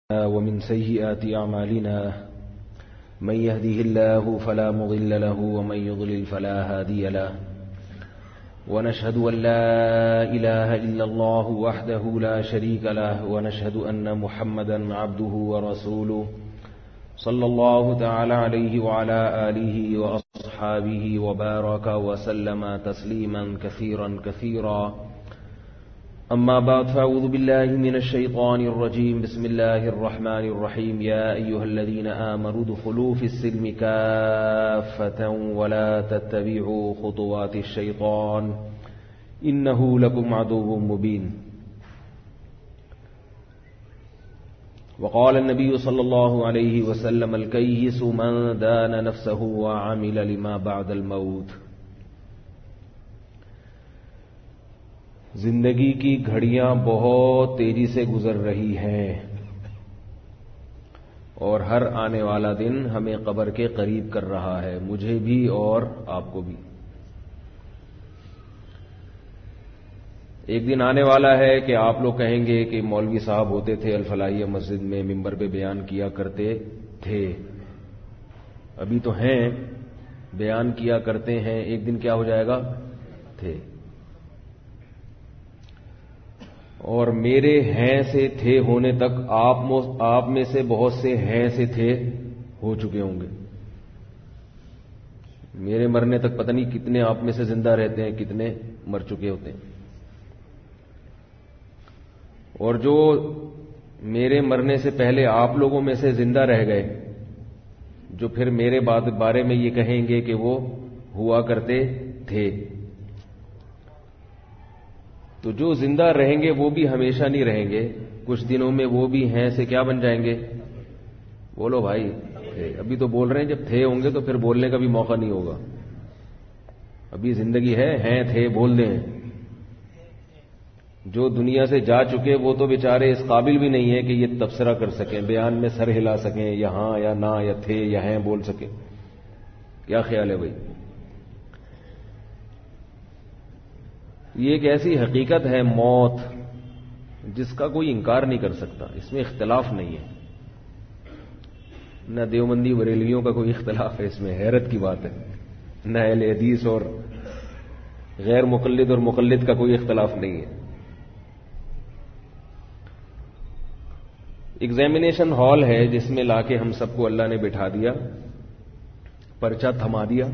ومن سيئات أعمالنا من يهده الله فلا مضل له ومن يضلل فلا هادي له ونشهد أن لا إله إلا الله وحده لا شريك له ونشهد أن محمدا عبده ورسوله صلى الله تعالى عليه وعلى آله وأصحابه وبارك وسلم تسليما كثيرا كثيرا أما بعد فأعوذ بالله من الشيطان الرجيم بسم الله الرحمن الرحيم يا أيها الذين آمنوا ادخلوا في السلم كافة ولا تتبعوا خطوات الشيطان إنه لكم عدو مبين وقال النبي صلى الله عليه وسلم الكيس من دان نفسه وعمل لما بعد الموت. زندگی کی گھڑیاں بہت تیزی سے گزر رہی ہیں اور ہر آنے والا دن ہمیں قبر کے قریب کر رہا ہے، مجھے بھی اور آپ کو بھی. ایک دن آنے والا ہے کہ آپ لوگ کہیں گے کہ مولوی صاحب ہوتے تھے الفلاحیہ مسجد میں ممبر پہ بیان کیا کرتے تھے، ابھی تو ہیں بیان کیا کرتے ہیں، ایک دن کیا ہو جائے گا تھے. اور میرے ہیں سے تھے ہونے تک آپ میں سے بہت سے ہیں سے تھے ہو چکے ہوں گے. میرے مرنے تک پتہ نہیں کتنے آپ میں سے زندہ رہتے ہیں، کتنے مر چکے ہوتے ہیں. اور جو میرے مرنے سے پہلے آپ لوگوں میں سے زندہ رہ گئے، جو پھر میرے بارے میں یہ کہیں گے کہ وہ ہوا کرتے تھے، تو جو زندہ رہیں گے وہ بھی ہمیشہ نہیں رہیں گے، کچھ دنوں میں وہ بھی ہیں سے کیا بن جائیں گے؟ بولو بھائی. ابھی تو بول رہے ہیں، جب تھے ہوں گے تو پھر بولنے کا بھی موقع نہیں ہوگا. ابھی زندگی ہے، ہیں تھے بول دیں. جو دنیا سے جا چکے وہ تو بیچارے اس قابل بھی نہیں ہے کہ یہ تبصرہ کر سکیں، بیان میں سر ہلا سکیں، یا ہاں یا نہ یا تھے یا ہیں بول سکیں. کیا خیال ہے بھائی؟ یہ ایک ایسی حقیقت ہے موت جس کا کوئی انکار نہیں کر سکتا، اس میں اختلاف نہیں ہے. نہ دیوبندی بریلویوں کا کوئی اختلاف ہے اس میں، حیرت کی بات ہے. نہ اہل حدیث اور غیر مقلد اور مقلد کا کوئی اختلاف نہیں ہے. ایگزامینیشن ہال ہے جس میں لا کے ہم سب کو اللہ نے بٹھا دیا، پرچہ تھما دیا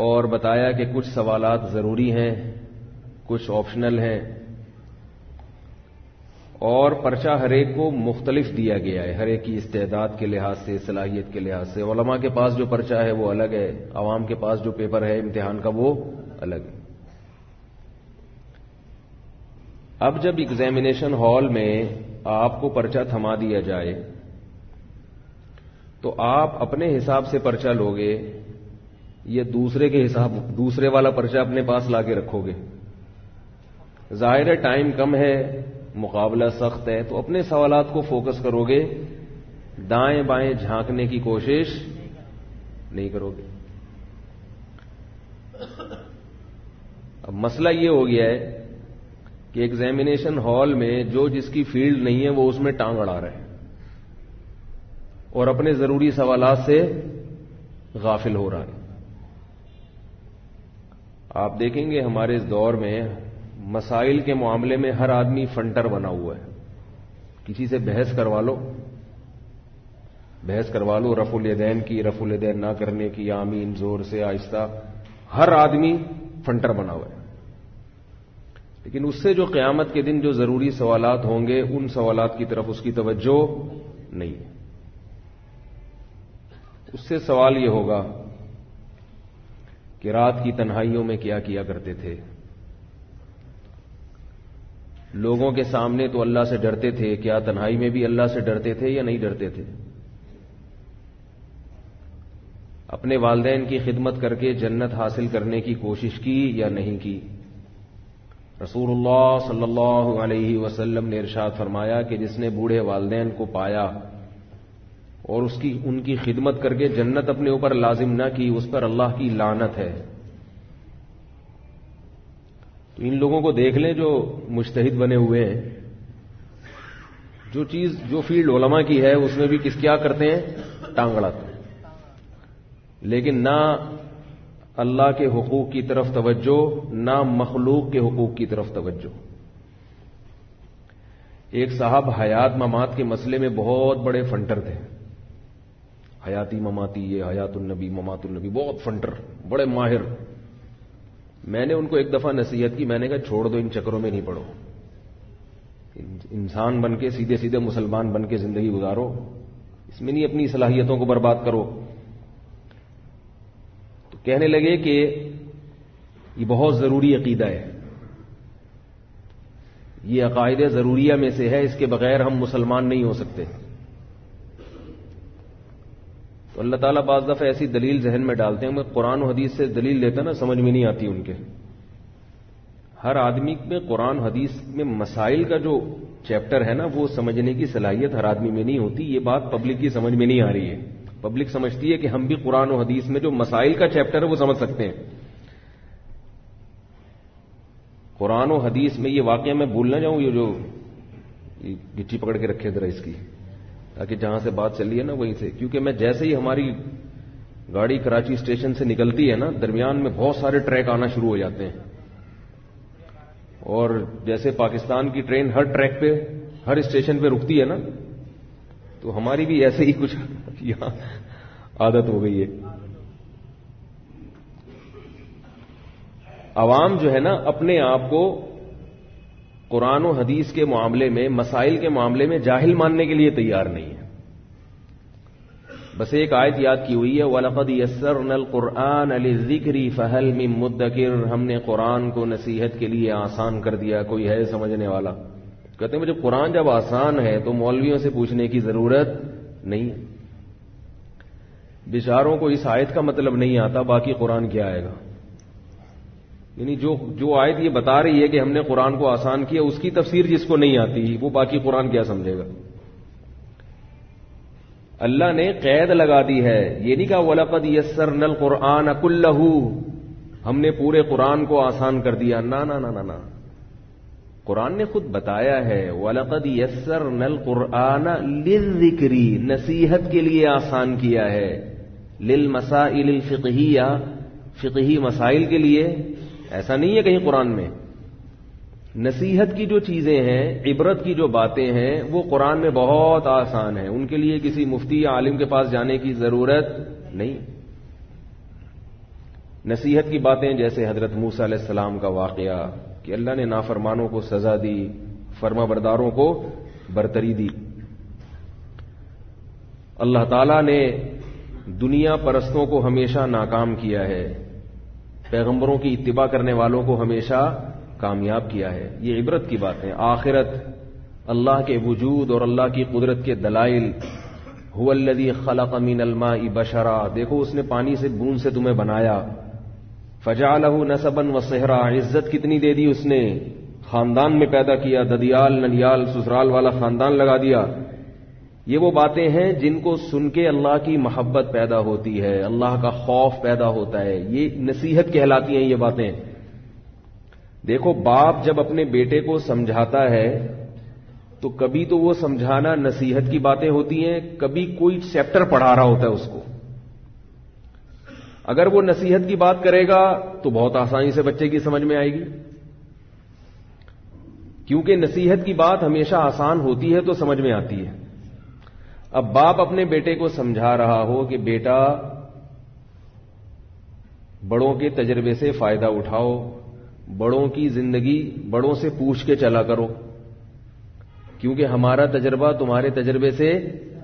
اور بتایا کہ کچھ سوالات ضروری ہیں، کچھ آپشنل ہیں، اور پرچہ ہر ایک کو مختلف دیا گیا ہے، ہر ایک کی استعداد کے لحاظ سے، صلاحیت کے لحاظ سے. علماء کے پاس جو پرچہ ہے وہ الگ ہے، عوام کے پاس جو پیپر ہے امتحان کا وہ الگ ہے. اب جب ایگزامینیشن ہال میں آپ کو پرچہ تھما دیا جائے تو آپ اپنے حساب سے پرچہ لوگے یہ دوسرے کے حساب، دوسرے والا پرچہ اپنے پاس لا کے رکھو گے؟ ظاہر ہے ٹائم کم ہے، مقابلہ سخت ہے، تو اپنے سوالات کو فوکس کرو گے، دائیں بائیں جھانکنے کی کوشش نہیں کرو گے. اب مسئلہ یہ ہو گیا ہے کہ ایگزامینیشن ہال میں جو جس کی فیلڈ نہیں ہے وہ اس میں ٹانگ اڑا رہے ہیں اور اپنے ضروری سوالات سے غافل ہو رہا ہے. آپ دیکھیں گے ہمارے اس دور میں مسائل کے معاملے میں ہر آدمی فنٹر بنا ہوا ہے. کسی سے بحث کروا لو رفع الیدین کی، رفع الیدین نہ کرنے کی، آمین زور سے آہستہ، ہر آدمی فنٹر بنا ہوا ہے. لیکن اس سے جو قیامت کے دن جو ضروری سوالات ہوں گے ان سوالات کی طرف اس کی توجہ نہیں. اس سے سوال یہ ہوگا کہ رات کی تنہائیوں میں کیا کیا کرتے تھے. لوگوں کے سامنے تو اللہ سے ڈرتے تھے، کیا تنہائی میں بھی اللہ سے ڈرتے تھے یا نہیں ڈرتے تھے؟ اپنے والدین کی خدمت کر کے جنت حاصل کرنے کی کوشش کی یا نہیں کی؟ رسول اللہ صلی اللہ علیہ وسلم نے ارشاد فرمایا کہ جس نے بوڑھے والدین کو پایا اور ان کی خدمت کر کے جنت اپنے اوپر لازم نہ کی، اس پر اللہ کی لعنت ہے. تو ان لوگوں کو دیکھ لیں جو مجتہد بنے ہوئے ہیں، جو فیلڈ علماء کی ہے اس میں بھی کیا کرتے ہیں؟ ٹانگ اڑاتے ہیں. لیکن نہ اللہ کے حقوق کی طرف توجہ، نہ مخلوق کے حقوق کی طرف توجہ. ایک صاحب حیات ممات کے مسئلے میں بہت بڑے فنٹر تھے. حیاتی مماتی، یہ حیات النبی ممات النبی، بہت فنٹر، بڑے ماہر. میں نے ان کو ایک دفعہ نصیحت کی، میں نے کہا چھوڑ دو، ان چکروں میں نہیں پڑو. انسان بن کے سیدھے سیدھے مسلمان بن کے زندگی گزارو، اس میں نہیں اپنی صلاحیتوں کو برباد کرو. تو کہنے لگے کہ یہ بہت ضروری عقیدہ ہے، یہ عقائد ضروریہ میں سے ہے، اس کے بغیر ہم مسلمان نہیں ہو سکتے. تو اللہ تعالیٰ بعض دفعہ ایسی دلیل ذہن میں ڈالتے ہیں، میں قرآن و حدیث سے دلیل لیتا نا سمجھ میں نہیں آتی ان کے. ہر آدمی میں قرآن حدیث میں مسائل کا جو چیپٹر ہے نا وہ سمجھنے کی صلاحیت ہر آدمی میں نہیں ہوتی. یہ بات پبلک کی سمجھ میں نہیں آ رہی ہے. پبلک سمجھتی ہے کہ ہم بھی قرآن و حدیث میں جو مسائل کا چیپٹر ہے وہ سمجھ سکتے ہیں. قرآن و حدیث میں یہ واقعہ میں بھول نہ جاؤں، یہ جو گٹی پکڑ کے رکھے ذرا اس کی، تاکہ جہاں سے بات چلی ہے نا وہیں سے. کیونکہ میں جیسے ہی ہماری گاڑی کراچی اسٹیشن سے نکلتی ہے نا، درمیان میں بہت سارے ٹریک آنا شروع ہو جاتے ہیں. اور جیسے پاکستان کی ٹرین ہر ٹریک پہ، ہر اسٹیشن پہ رکتی ہے نا، تو ہماری بھی ایسے ہی کچھ یہاں عادت ہو گئی ہے. عوام جو ہے نا اپنے آپ کو قرآن و حدیث کے معاملے میں، مسائل کے معاملے میں جاہل ماننے کے لیے تیار نہیں ہے. بس ایک آیت یاد کی ہوئی ہے، وَلَقَدْ يَسَّرْنَا الْقُرْآنَ لِلذِّكْرِ فَهَلْ مِن مُدَّكِرٍ. ہم نے قرآن کو نصیحت کے لیے آسان کر دیا، کوئی ہے سمجھنے والا؟ کہتے ہیں جب قرآن جب آسان ہے تو مولویوں سے پوچھنے کی ضرورت نہیں ہے. بیچاروں کو اس آیت کا مطلب نہیں آتا، باقی قرآن کیا آئے گا. یعنی جو آیت یہ بتا رہی ہے کہ ہم نے قرآن کو آسان کیا، اس کی تفسیر جس کو نہیں آتی وہ باقی قرآن کیا سمجھے گا. اللہ نے قید لگا دی ہے، یہ نہیں کہا وَلَقَدْ يَسَّرْنَا الْقُرْآنَ كُلَّهُ، ہم نے پورے قرآن کو آسان کر دیا. نا نا نا نا نا، قرآن نے خود بتایا ہے وَلَقَدْ يَسَّرْنَا الْقُرْآنَ لِلذِّكْرِ، نصیحت کے لیے آسان کیا ہے. لِلْمَسَائِلِ الْفِقْهِيَّةِ، فقہی مسائل کے لیے. ایسا نہیں ہے کہیں قرآن میں. نصیحت کی جو چیزیں ہیں، عبرت کی جو باتیں ہیں، وہ قرآن میں بہت آسان ہیں. ان کے لیے کسی مفتی یا عالم کے پاس جانے کی ضرورت نہیں. نصیحت کی باتیں جیسے حضرت موسیٰ علیہ السلام کا واقعہ کہ اللہ نے نافرمانوں کو سزا دی، فرما برداروں کو برتری دی. اللہ تعالیٰ نے دنیا پرستوں کو ہمیشہ ناکام کیا ہے، پیغمبروں کی اتباع کرنے والوں کو ہمیشہ کامیاب کیا ہے. یہ عبرت کی باتیں. آخرت، اللہ کے وجود اور اللہ کی قدرت کے دلائل. هو الذی خلق من الماء بشرا، دیکھو اس نے پانی سے بوند سے تمہیں بنایا. فجعلہ نسبا وصہرا، عزت کتنی دے دی اس نے، خاندان میں پیدا کیا، ددیال ننیال سسرال والا خاندان لگا دیا. یہ وہ باتیں ہیں جن کو سن کے اللہ کی محبت پیدا ہوتی ہے، اللہ کا خوف پیدا ہوتا ہے. یہ نصیحت کہلاتی ہیں یہ باتیں. دیکھو باپ جب اپنے بیٹے کو سمجھاتا ہے تو کبھی تو وہ سمجھانا نصیحت کی باتیں ہوتی ہیں، کبھی کوئی چیپٹر پڑھا رہا ہوتا ہے اس کو. اگر وہ نصیحت کی بات کرے گا تو بہت آسانی سے بچے کی سمجھ میں آئے گی، کیونکہ نصیحت کی بات ہمیشہ آسان ہوتی ہے تو سمجھ میں آتی ہے. اب باپ اپنے بیٹے کو سمجھا رہا ہو کہ بیٹا بڑوں کے تجربے سے فائدہ اٹھاؤ، بڑوں کی زندگی بڑوں سے پوچھ کے چلا کرو، کیونکہ ہمارا تجربہ تمہارے تجربے سے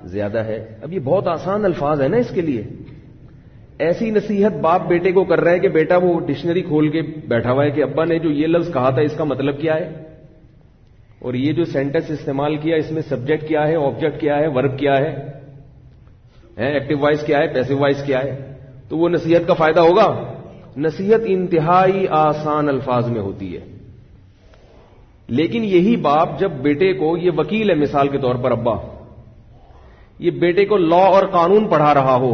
زیادہ ہے. اب یہ بہت آسان الفاظ ہے نا اس کے لیے. ایسی نصیحت باپ بیٹے کو کر رہا ہے کہ بیٹا وہ ڈکشنری کھول کے بیٹھا ہوا ہے کہ ابا نے جو یہ لفظ کہا تھا اس کا مطلب کیا ہے، اور یہ جو سینٹنس استعمال کیا اس میں سبجیکٹ کیا ہے، آبجیکٹ کیا ہے، ورب کیا ہے، ایکٹیو وائس کیا ہے، پیسو وائس کیا ہے. تو وہ نصیحت کا فائدہ ہوگا. نصیحت انتہائی آسان الفاظ میں ہوتی ہے. لیکن یہی باپ جب بیٹے کو، یہ وکیل ہے مثال کے طور پر ابا، یہ بیٹے کو لا اور قانون پڑھا رہا ہو،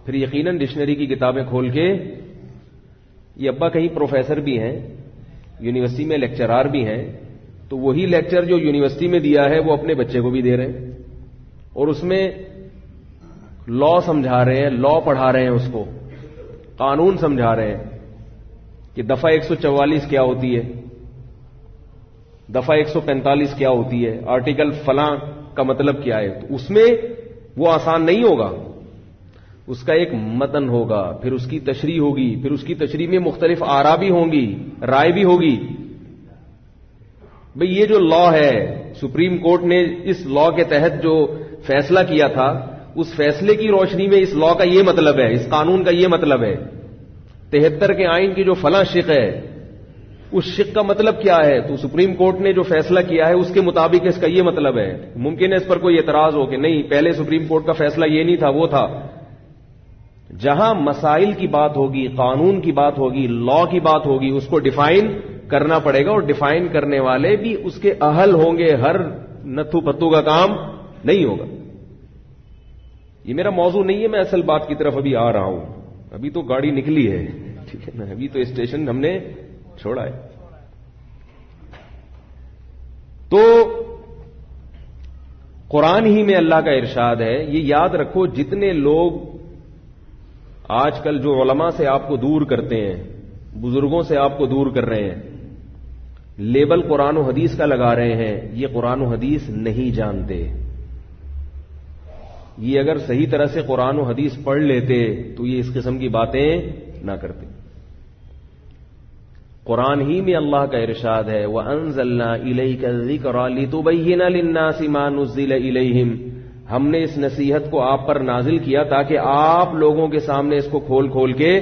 پھر یقیناً ڈکشنری کی کتابیں کھول کے، یہ ابا کہیں پروفیسر بھی ہیں، یونیورسٹی میں لیکچرار بھی ہیں، تو وہی لیکچر جو یونیورسٹی میں دیا ہے وہ اپنے بچے کو بھی دے رہے ہیں، اور اس میں لا سمجھا رہے ہیں، لا پڑھا رہے ہیں، اس کو قانون سمجھا رہے ہیں کہ دفعہ 144 کیا ہوتی ہے، دفعہ 145 کیا ہوتی ہے، آرٹیکل فلاں کا مطلب کیا ہے. تو اس میں وہ آسان نہیں ہوگا، اس کا ایک متن ہوگا، پھر اس کی تشریح ہوگی، پھر اس کی تشریح میں مختلف آراء بھی ہوں گی، رائے بھی ہوگی. بھئی یہ جو لا ہے، سپریم کورٹ نے اس لا کے تحت جو فیصلہ کیا تھا، اس فیصلے کی روشنی میں اس لا کا یہ مطلب ہے، اس قانون کا یہ مطلب ہے. 73 کے آئین کی جو فلاں شق ہے، اس شق کا مطلب کیا ہے، تو سپریم کورٹ نے جو فیصلہ کیا ہے اس کے مطابق اس کا یہ مطلب ہے. ممکن ہے اس پر کوئی اعتراض ہو کہ نہیں، پہلے سپریم کورٹ کا فیصلہ یہ نہیں تھا، وہ تھا. جہاں مسائل کی بات ہوگی، قانون کی بات ہوگی، لا کی بات ہوگی، اس کو ڈیفائن کرنا پڑے گا، اور ڈیفائن کرنے والے بھی اس کے اہل ہوں گے. ہر نتھو پتو کا کام نہیں ہوگا. یہ میرا موضوع نہیں ہے، میں اصل بات کی طرف ابھی آ رہا ہوں. ابھی تو گاڑی نکلی ہے، ٹھیک ہے نا، ابھی تو اسٹیشن ہم نے چھوڑا ہے. تو قرآن ہی میں اللہ کا ارشاد ہے. یہ یاد رکھو، جتنے لوگ آج کل جو علماء سے آپ کو دور کرتے ہیں، بزرگوں سے آپ کو دور کر رہے ہیں، لیبل قرآن و حدیث کا لگا رہے ہیں، یہ قرآن و حدیث نہیں جانتے. یہ اگر صحیح طرح سے قرآن و حدیث پڑھ لیتے تو یہ اس قسم کی باتیں نہ کرتے. قرآن ہی میں اللہ کا ارشاد ہے، وَأَنزَلْنَا إِلَيْكَ الذِّكْرَ لِتُبَيِّنَ لِلنَّاسِ مَا نُزِّلَ إِلَيْهِمْ. ہم نے اس نصیحت کو آپ پر نازل کیا تاکہ آپ لوگوں کے سامنے اس کو کھول کھول کے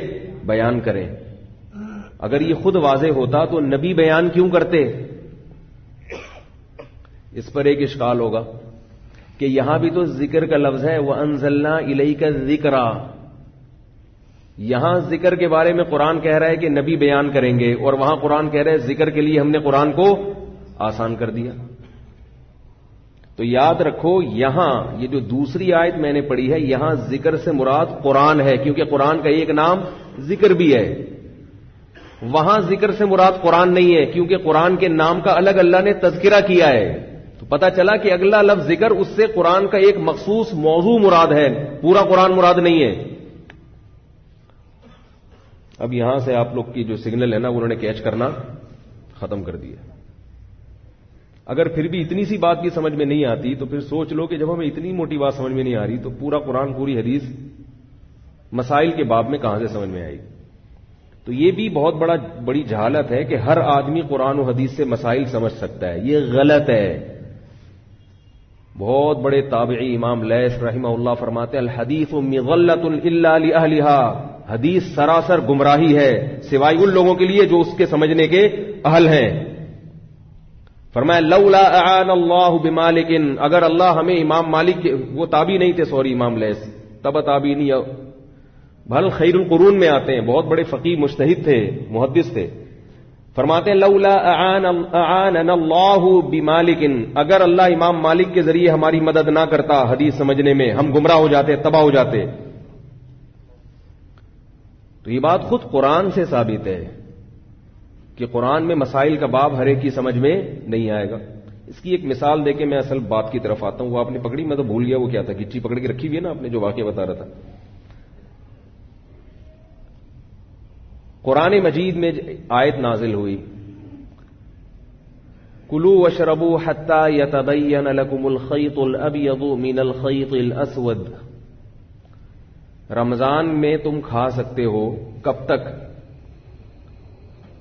بیان کریں. اگر یہ خود واضح ہوتا تو نبی بیان کیوں کرتے؟ اس پر ایک اشکال ہوگا کہ یہاں بھی تو ذکر کا لفظ ہے، وَأَنزَلْنَا إِلَيْكَ الذِّكْرَ. یہاں ذکر کے بارے میں قرآن کہہ رہا ہے کہ نبی بیان کریں گے، اور وہاں قرآن کہہ رہا ہے ذکر کے لیے ہم نے قرآن کو آسان کر دیا. تو یاد رکھو، یہاں یہ جو دوسری آیت میں نے پڑھی ہے، یہاں ذکر سے مراد قرآن ہے، کیونکہ قرآن کا ایک نام ذکر بھی ہے. وہاں ذکر سے مراد قرآن نہیں ہے، کیونکہ قرآن کے نام کا الگ اللہ نے تذکرہ کیا ہے. تو پتا چلا کہ اگلا لفظ ذکر، اس سے قرآن کا ایک مخصوص موضوع مراد ہے، پورا قرآن مراد نہیں ہے. اب یہاں سے آپ لوگ کی جو سگنل ہے نا، انہوں نے کیچ کرنا ختم کر دیا. اگر پھر بھی اتنی سی بات کی سمجھ میں نہیں آتی تو پھر سوچ لو کہ جب ہمیں اتنی موٹی بات سمجھ میں نہیں آ رہی تو پورا قرآن، پوری حدیث مسائل کے باب میں کہاں سے سمجھ میں آئے گی. تو یہ بھی بہت بڑی جہالت ہے کہ ہر آدمی قرآن و حدیث سے مسائل سمجھ سکتا ہے. یہ غلط ہے. بہت بڑے تابعی امام لیث رحمہ اللہ فرماتے ہیں، الحدیث مغلۃ الا لأہلھا. حدیث سراسر گمراہی ہے سوائے ان لوگوں کے لیے جو اس کے سمجھنے کے اہل ہیں. فرمایا لولا اعان اللہ بمالک، اگر اللہ ہمیں امام مالک کے، وہ تابعی نہیں تھے، سوری امام لیث تبع تابعی نہیں، بھل خیر القرون میں آتے ہیں، بہت بڑے فقیہ مجتہد تھے، محدث تھے. فرماتے ہیں لولا اعاننا اللہ بمالک، اگر اللہ امام مالک کے ذریعے ہماری مدد نہ کرتا حدیث سمجھنے میں، ہم گمراہ ہو جاتے، تباہ ہو جاتے. تو یہ بات خود قرآن سے ثابت ہے کہ قرآن میں مسائل کا باب ہر ایک کی سمجھ میں نہیں آئے گا. اس کی ایک مثال دے کے میں اصل بات کی طرف آتا ہوں. وہ آپ نے پکڑی، میں تو بھول گیا وہ کیا تھا، گچی پکڑ کے رکھی ہوئی ہے نا آپ نے، جو واقعہ بتا رہا تھا. قرآن مجید میں آیت نازل ہوئی، کلوا واشربوا حتی یتبین لکم الخیط الابیض من الخیط الاسود. رمضان میں تم کھا سکتے ہو، کب تک؟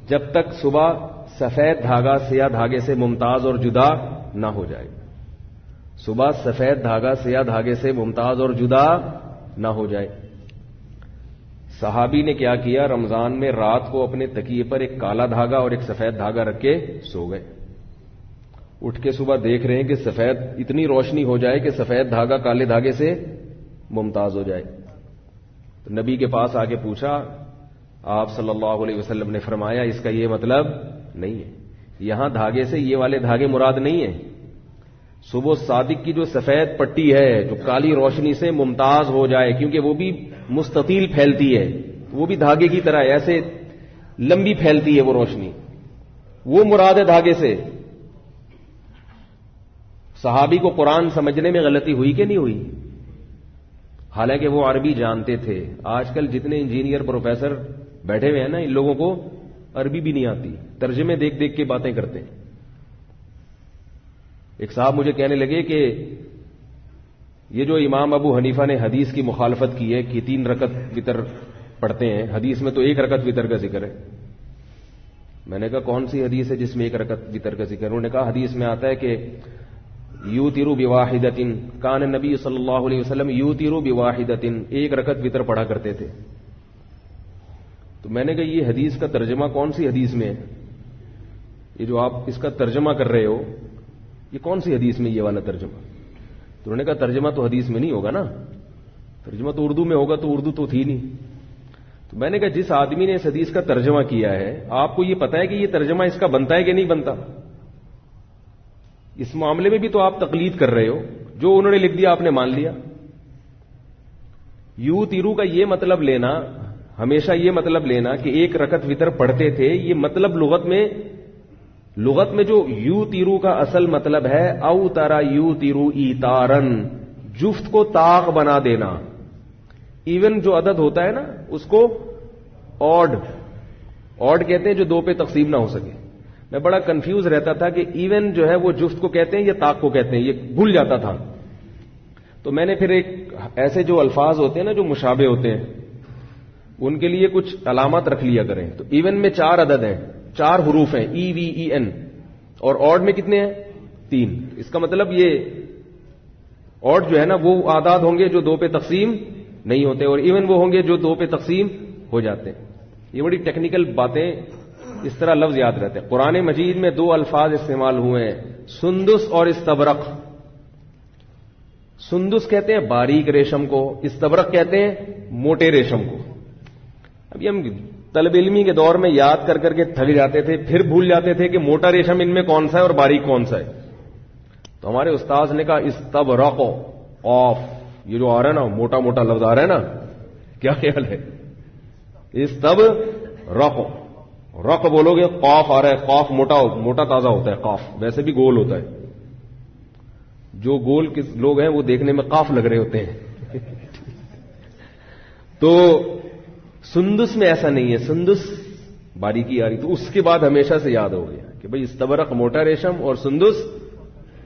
جب تک صبح سفید دھاگا سیاہ دھاگے سے ممتاز اور جدا نہ ہو جائے. صبح سفید دھاگا سیاہ دھاگے سے ممتاز اور جدا نہ ہو جائے. صحابی نے کیا کیا، رمضان میں رات کو اپنے تکیے پر ایک کالا دھاگا اور ایک سفید دھاگا رکھ کے سو گئے. اٹھ کے صبح دیکھ رہے ہیں کہ سفید، اتنی روشنی ہو جائے کہ سفید دھاگا کالے دھاگے سے ممتاز ہو جائے. تو نبی کے پاس آ کے پوچھا، آپ صلی اللہ علیہ وسلم نے فرمایا اس کا یہ مطلب نہیں ہے، یہاں دھاگے سے یہ والے دھاگے مراد نہیں ہیں. صبح صادق کی جو سفید پٹی ہے جو کالی روشنی سے ممتاز ہو جائے، کیونکہ وہ بھی مستطیل پھیلتی ہے، وہ بھی دھاگے کی طرح ایسے لمبی پھیلتی ہے وہ روشنی، وہ مراد ہے دھاگے سے. صحابی کو قرآن سمجھنے میں غلطی ہوئی کہ نہیں ہوئی؟ حالانکہ وہ عربی جانتے تھے. آج کل جتنے انجینئر پروفیسر بیٹھے ہوئے ہیں نا، ان لوگوں کو عربی بھی نہیں آتی، ترجمے دیکھ دیکھ کے باتیں کرتے ہیں. ایک صاحب مجھے کہنے لگے کہ یہ جو امام ابو حنیفہ نے حدیث کی مخالفت کی ہے کہ 3 رکعت وتر پڑھتے ہیں، حدیث میں تو 1 رکعت وتر کا ذکر ہے. میں نے کہا کون سی حدیث ہے جس میں 1 رکعت وتر کا ذکر ہے؟ انہوں نے کہا حدیث میں آتا ہے کہ یوتر بواحدۃ، کان نبی صلی اللہ علیہ وسلم یوتر بواحدۃ، 1 رکعت وتر پڑھا کرتے تھے. تو میں نے کہا یہ حدیث کا ترجمہ کون سی حدیث میں ہے؟ یہ جو آپ اس کا ترجمہ کر رہے ہو یہ کون سی حدیث میں یہ والا ترجمہ؟ تو انہوں نے کہا ترجمہ تو حدیث میں نہیں ہوگا نا، ترجمہ تو اردو میں ہوگا، تو اردو تو تھی نہیں. تو میں نے کہا جس آدمی نے اس حدیث کا ترجمہ کیا ہے آپ کو یہ پتا ہے کہ یہ ترجمہ اس کا بنتا ہے کہ نہیں بنتا؟ اس معاملے میں بھی تو آپ تقلید کر رہے ہو، جو انہوں نے لکھ دیا آپ نے مان لیا. یو تیرو کا یہ مطلب لینا، ہمیشہ یہ مطلب لینا کہ 1 رکعت وتر پڑھتے تھے، یہ مطلب لغت میں جو یو تیرو کا اصل مطلب ہے او ترا یو تیرو ایتارن، جفت کو طاق بنا دینا. ایون جو عدد ہوتا ہے نا اس کو آڈ کہتے ہیں جو 2 پہ تقسیم نہ ہو سکے. میں بڑا کنفیوز رہتا تھا کہ ایون جو ہے وہ جفت کو کہتے ہیں یا طاق کو کہتے ہیں، یہ بھول جاتا تھا. تو میں نے پھر ایک ایسے جو الفاظ ہوتے ہیں نا جو مشابہ ہوتے ہیں ان کے لیے کچھ علامات رکھ لیا کریں. تو ایون میں 4 عدد ہیں، 4 حروف ہیں، ای وی ای این، اور آڈ میں کتنے ہیں؟ 3. اس کا مطلب یہ آڈ جو ہے نا وہ اعداد ہوں گے جو 2 پہ تقسیم نہیں ہوتے، اور ایون وہ ہوں گے جو 2 پہ تقسیم ہو جاتے ہیں. یہ بڑی ٹیکنیکل باتیں، اس طرح لفظ یاد رہتے ہیں. قرآن مجید میں 2 الفاظ استعمال ہوئے ہیں، سندس اور استبرق. سندس کہتے ہیں باریک ریشم کو، استبرق کہتے ہیں موٹے ریشم کو. ابھی ہم طلب علمی کے دور میں یاد کر کر کے تھک جاتے تھے، پھر بھول جاتے تھے کہ موٹا ریشم ان میں کون سا ہے اور باریک کون سا ہے. تو ہمارے استاذ نے کہا استبرق آف، یہ جو آ رہا ہے نا موٹا موٹا لفظ آ رہا ہے نا، کیا خیال ہے؟ استبرق، رق بولو گے قاف آ رہا ہے، قاف موٹا تازہ ہوتا ہے، قاف ویسے بھی گول ہوتا ہے. جو گول لوگ ہیں وہ دیکھنے میں قاف لگ رہے ہوتے ہیں. تو سندس میں ایسا نہیں ہے، سندس باریکی آ رہی. تو اس کے بعد ہمیشہ سے یاد ہو گیا کہ بھئی استبرق موٹا ریشم اور سندس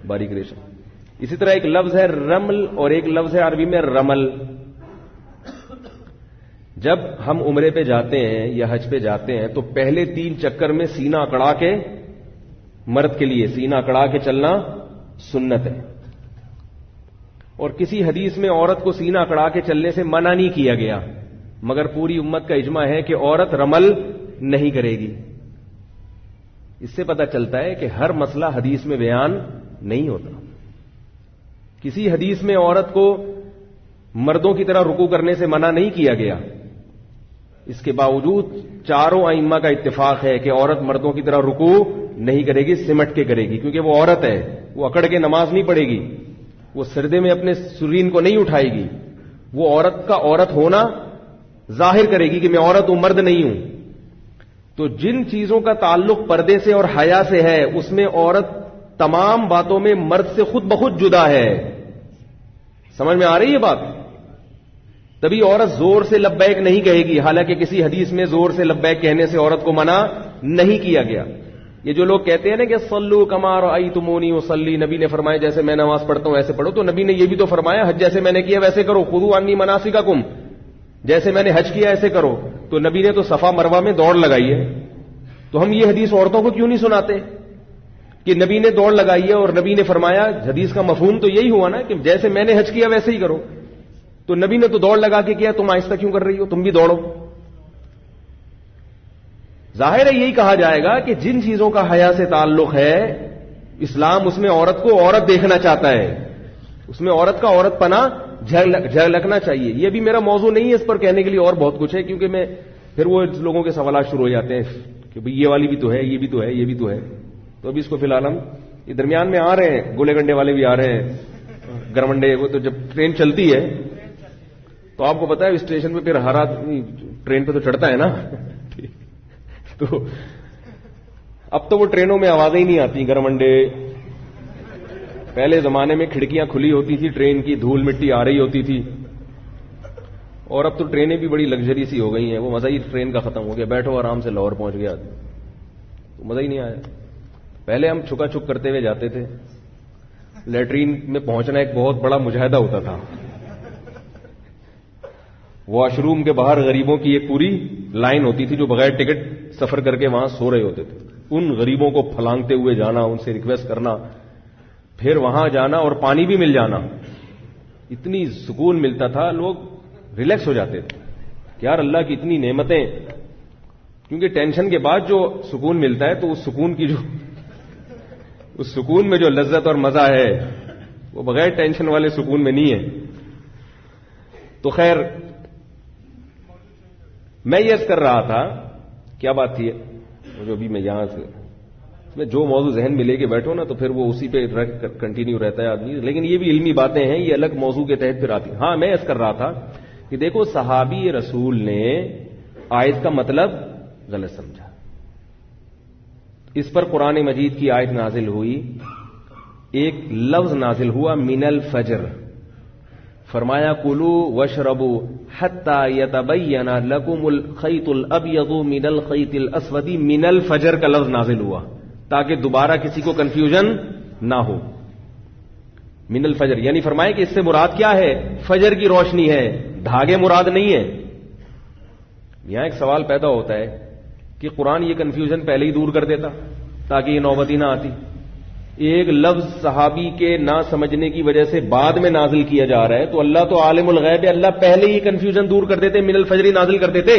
باریک ریشم. اسی طرح ایک لفظ ہے رمل اور ایک لفظ ہے عربی میں رمل. جب ہم عمرے پہ جاتے ہیں یا حج پہ جاتے ہیں تو پہلے 3 چکر میں سینہ اکڑا کے، مرد کے لیے سینہ اکڑا کے چلنا سنت ہے. اور کسی حدیث میں عورت کو سینہ اکڑا کے چلنے سے منع نہیں کیا گیا، مگر پوری امت کا اجماع ہے کہ عورت رمل نہیں کرے گی. اس سے پتہ چلتا ہے کہ ہر مسئلہ حدیث میں بیان نہیں ہوتا. کسی حدیث میں عورت کو مردوں کی طرح رکوع کرنے سے منع نہیں کیا گیا، اس کے باوجود چاروں ائمہ کا اتفاق ہے کہ عورت مردوں کی طرح رکوع نہیں کرے گی، سمٹ کے کرے گی، کیونکہ وہ عورت ہے. وہ اکڑ کے نماز نہیں پڑھے گی، وہ سردے میں اپنے سرین کو نہیں اٹھائے گی. وہ عورت کا عورت ہونا ظاہر کرے گی کہ میں عورت ہوں، مرد نہیں ہوں. تو جن چیزوں کا تعلق پردے سے اور حیا سے ہے اس میں عورت تمام باتوں میں مرد سے خود بخود جدا ہے. سمجھ میں آ رہی ہے بات؟ تبھی عورت زور سے لبیک نہیں کہے گی، حالانکہ کسی حدیث میں زور سے لبیک کہنے سے عورت کو منع نہیں کیا گیا. یہ جو لوگ کہتے ہیں نا کہ صلو کما رأیتمونی اصلی، نبی نے فرمایا جیسے میں نماز پڑھتا ہوں ایسے پڑھو، تو نبی نے یہ بھی تو فرمایا حج جیسے میں نے کیا ویسے کرو، خذوا عنی مناسککم، جیسے میں نے حج کیا ایسے کرو. تو نبی نے تو صفا مروہ میں دوڑ لگائی ہے، تو ہم یہ حدیث عورتوں کو کیوں نہیں سناتے کہ نبی نے دوڑ لگائی ہے اور نبی نے فرمایا؟ حدیث کا مفہوم تو یہی ہوا نا کہ جیسے میں نے حج کیا ویسے ہی کرو. تو نبی نے تو دوڑ لگا کے کیا، تم آہستہ کیوں کر رہی ہو؟ تم بھی دوڑو. ظاہر ہے یہی کہا جائے گا کہ جن چیزوں کا حیا سے تعلق ہے اسلام اس میں عورت کو عورت دیکھنا چاہتا ہے، اس میں عورت کا عورت پنا جھلکنا چاہیے. یہ بھی میرا موضوع نہیں ہے، اس پر کہنے کے لیے اور بہت کچھ ہے، کیونکہ میں پھر وہ لوگوں کے سوالات شروع ہو جاتے ہیں کہ بھئی یہ والی بھی تو ہے، یہ بھی تو ہے، یہ بھی تو ہے. تو ابھی اس کو فی الحال ہم یہ درمیان میں آ رہے ہیں، گولے گنڈے والے بھی آ رہے ہیں، گرمنڈے. وہ تو جب ٹرین چلتی ہے تو آپ کو پتا ہے اسٹیشن پہ پھر ہر آدمی ٹرین پہ تو چڑھتا ہے نا. تو اب تو وہ ٹرینوں میں آوازیں ہی نہیں آتی، گرمنڈے پہلے زمانے میں کھڑکیاں کھلی ہوتی تھی ٹرین کی, دھول مٹی آ رہی ہوتی تھی, اور اب تو ٹرینیں بھی بڑی لگژری سی ہو گئی ہیں. وہ مزہ ہی ٹرین کا ختم ہو گیا, بیٹھو آرام سے لاہور پہنچ گیا, تو مزہ ہی نہیں آیا. پہلے ہم چھکا چھک کرتے ہوئے جاتے تھے, لیٹرین میں پہنچنا ایک بہت بڑا مجاہدہ ہوتا تھا. واش روم کے باہر غریبوں کی ایک پوری لائن ہوتی تھی جو بغیر ٹکٹ سفر کر کے وہاں سو رہے ہوتے تھے. ان غریبوں کو پھلانگتے ہوئے جانا, ان سے ریکویسٹ کرنا, پھر وہاں جانا اور پانی بھی مل جانا, اتنی سکون ملتا تھا, لوگ ریلیکس ہو جاتے تھے کہ یار اللہ کی اتنی نعمتیں. کیونکہ ٹینشن کے بعد جو سکون ملتا ہے تو اس سکون کی اس سکون میں جو لذت اور مزہ ہے وہ بغیر ٹینشن والے سکون میں نہیں ہے. تو خیر میں یہ کر رہا تھا, کیا بات تھی جو ابھی میں یہاں سے جو موضوع ذہن میں لے کے بیٹھو نا تو پھر وہ اسی پہ کنٹینیو رہتا ہے آدمی. لیکن یہ بھی علمی باتیں ہیں, یہ الگ موضوع کے تحت پھر آتی. ہاں میں کر رہا تھا کہ دیکھو صحابی رسول نے آیت کا مطلب غلط سمجھا. اس پر قرآن مجید کی آیت نازل ہوئی, ایک لفظ نازل ہوا من الفجر, فرمایا کلوا واشربوا حتی یتبین لکم الخیط الابیض من الخیط الاسود من الفجر کا لفظ نازل ہوا تاکہ دوبارہ کسی کو کنفیوژن نہ ہو. من الفجر یعنی فرمایا کہ اس سے مراد کیا ہے, فجر کی روشنی ہے, دھاگے مراد نہیں ہے. یہاں ایک سوال پیدا ہوتا ہے کہ قرآن یہ کنفیوژن پہلے ہی دور کر دیتا تاکہ یہ نوبت ہی نہ آتی. ایک لفظ صحابی کے نہ سمجھنے کی وجہ سے بعد میں نازل کیا جا رہا ہے, تو اللہ تو عالم الغیب ہے, اللہ پہلے ہی کنفیوژن دور کر دیتے, من الفجر ہی نازل کر دیتے.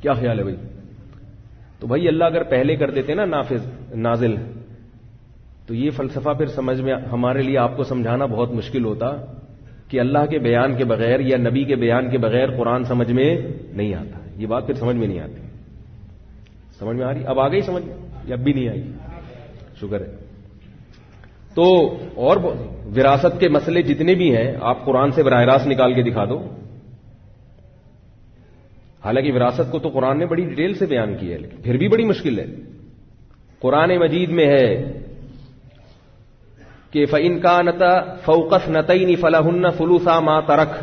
کیا خیال ہے بھائی؟ تو بھائی اللہ اگر پہلے کر دیتے نا نازل, تو یہ فلسفہ پھر سمجھ میں ہمارے لیے آپ کو سمجھانا بہت مشکل ہوتا کہ اللہ کے بیان کے بغیر یا نبی کے بیان کے بغیر قرآن سمجھ میں نہیں آتا. یہ بات پھر سمجھ میں نہیں آتی. سمجھ میں آ رہی؟ اب آ گئی سمجھ میں یا اب بھی نہیں آئی؟ شکر ہے. تو اور وراثت کے مسئلے جتنے بھی ہیں آپ قرآن سے براہ راست نکال کے دکھا دو. حالانکہ وراثت کو تو قرآن نے بڑی ڈیٹیل سے بیان کی ہے, لیکن پھر بھی بڑی مشکل ہے. قرآن مجید میں ہے کہ فَإِنْ كَانَتَا فَوْقَ اثْنَتَيْنِ فَلَهُنَّ ثُلُثَا مَا تَرَكَ.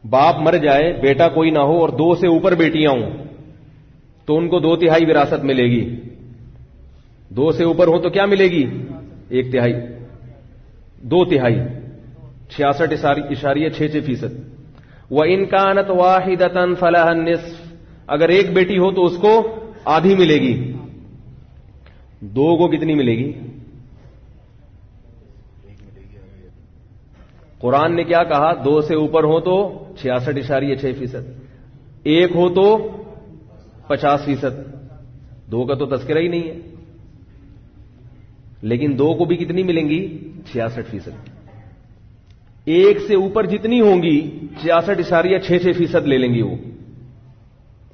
باپ مر جائے, بیٹا کوئی نہ ہو اور 2 سے اوپر بیٹیاں ہوں تو ان کو 2/3 وراثت ملے گی. 2 سے اوپر ہو تو کیا ملے گی؟ 1/3, 2/3, 66.66%. وَإِنْ كَانَتْ وَاحِدَةً فَلَهَا النِّصْفُ. اگر ایک بیٹی ہو تو اس کو آدھی ملے گی. 2 کو کتنی ملے گی؟ قرآن نے کیا کہا؟ 2 سے اوپر ہو تو 66.6%, 1 ہو تو 50%. 2 کا تو تذکرہ ہی نہیں ہے. لیکن 2 کو بھی کتنی ملیں گی؟ 66%. 1 سے اوپر جتنی ہوں گی 66.66% لے لیں گی وہ,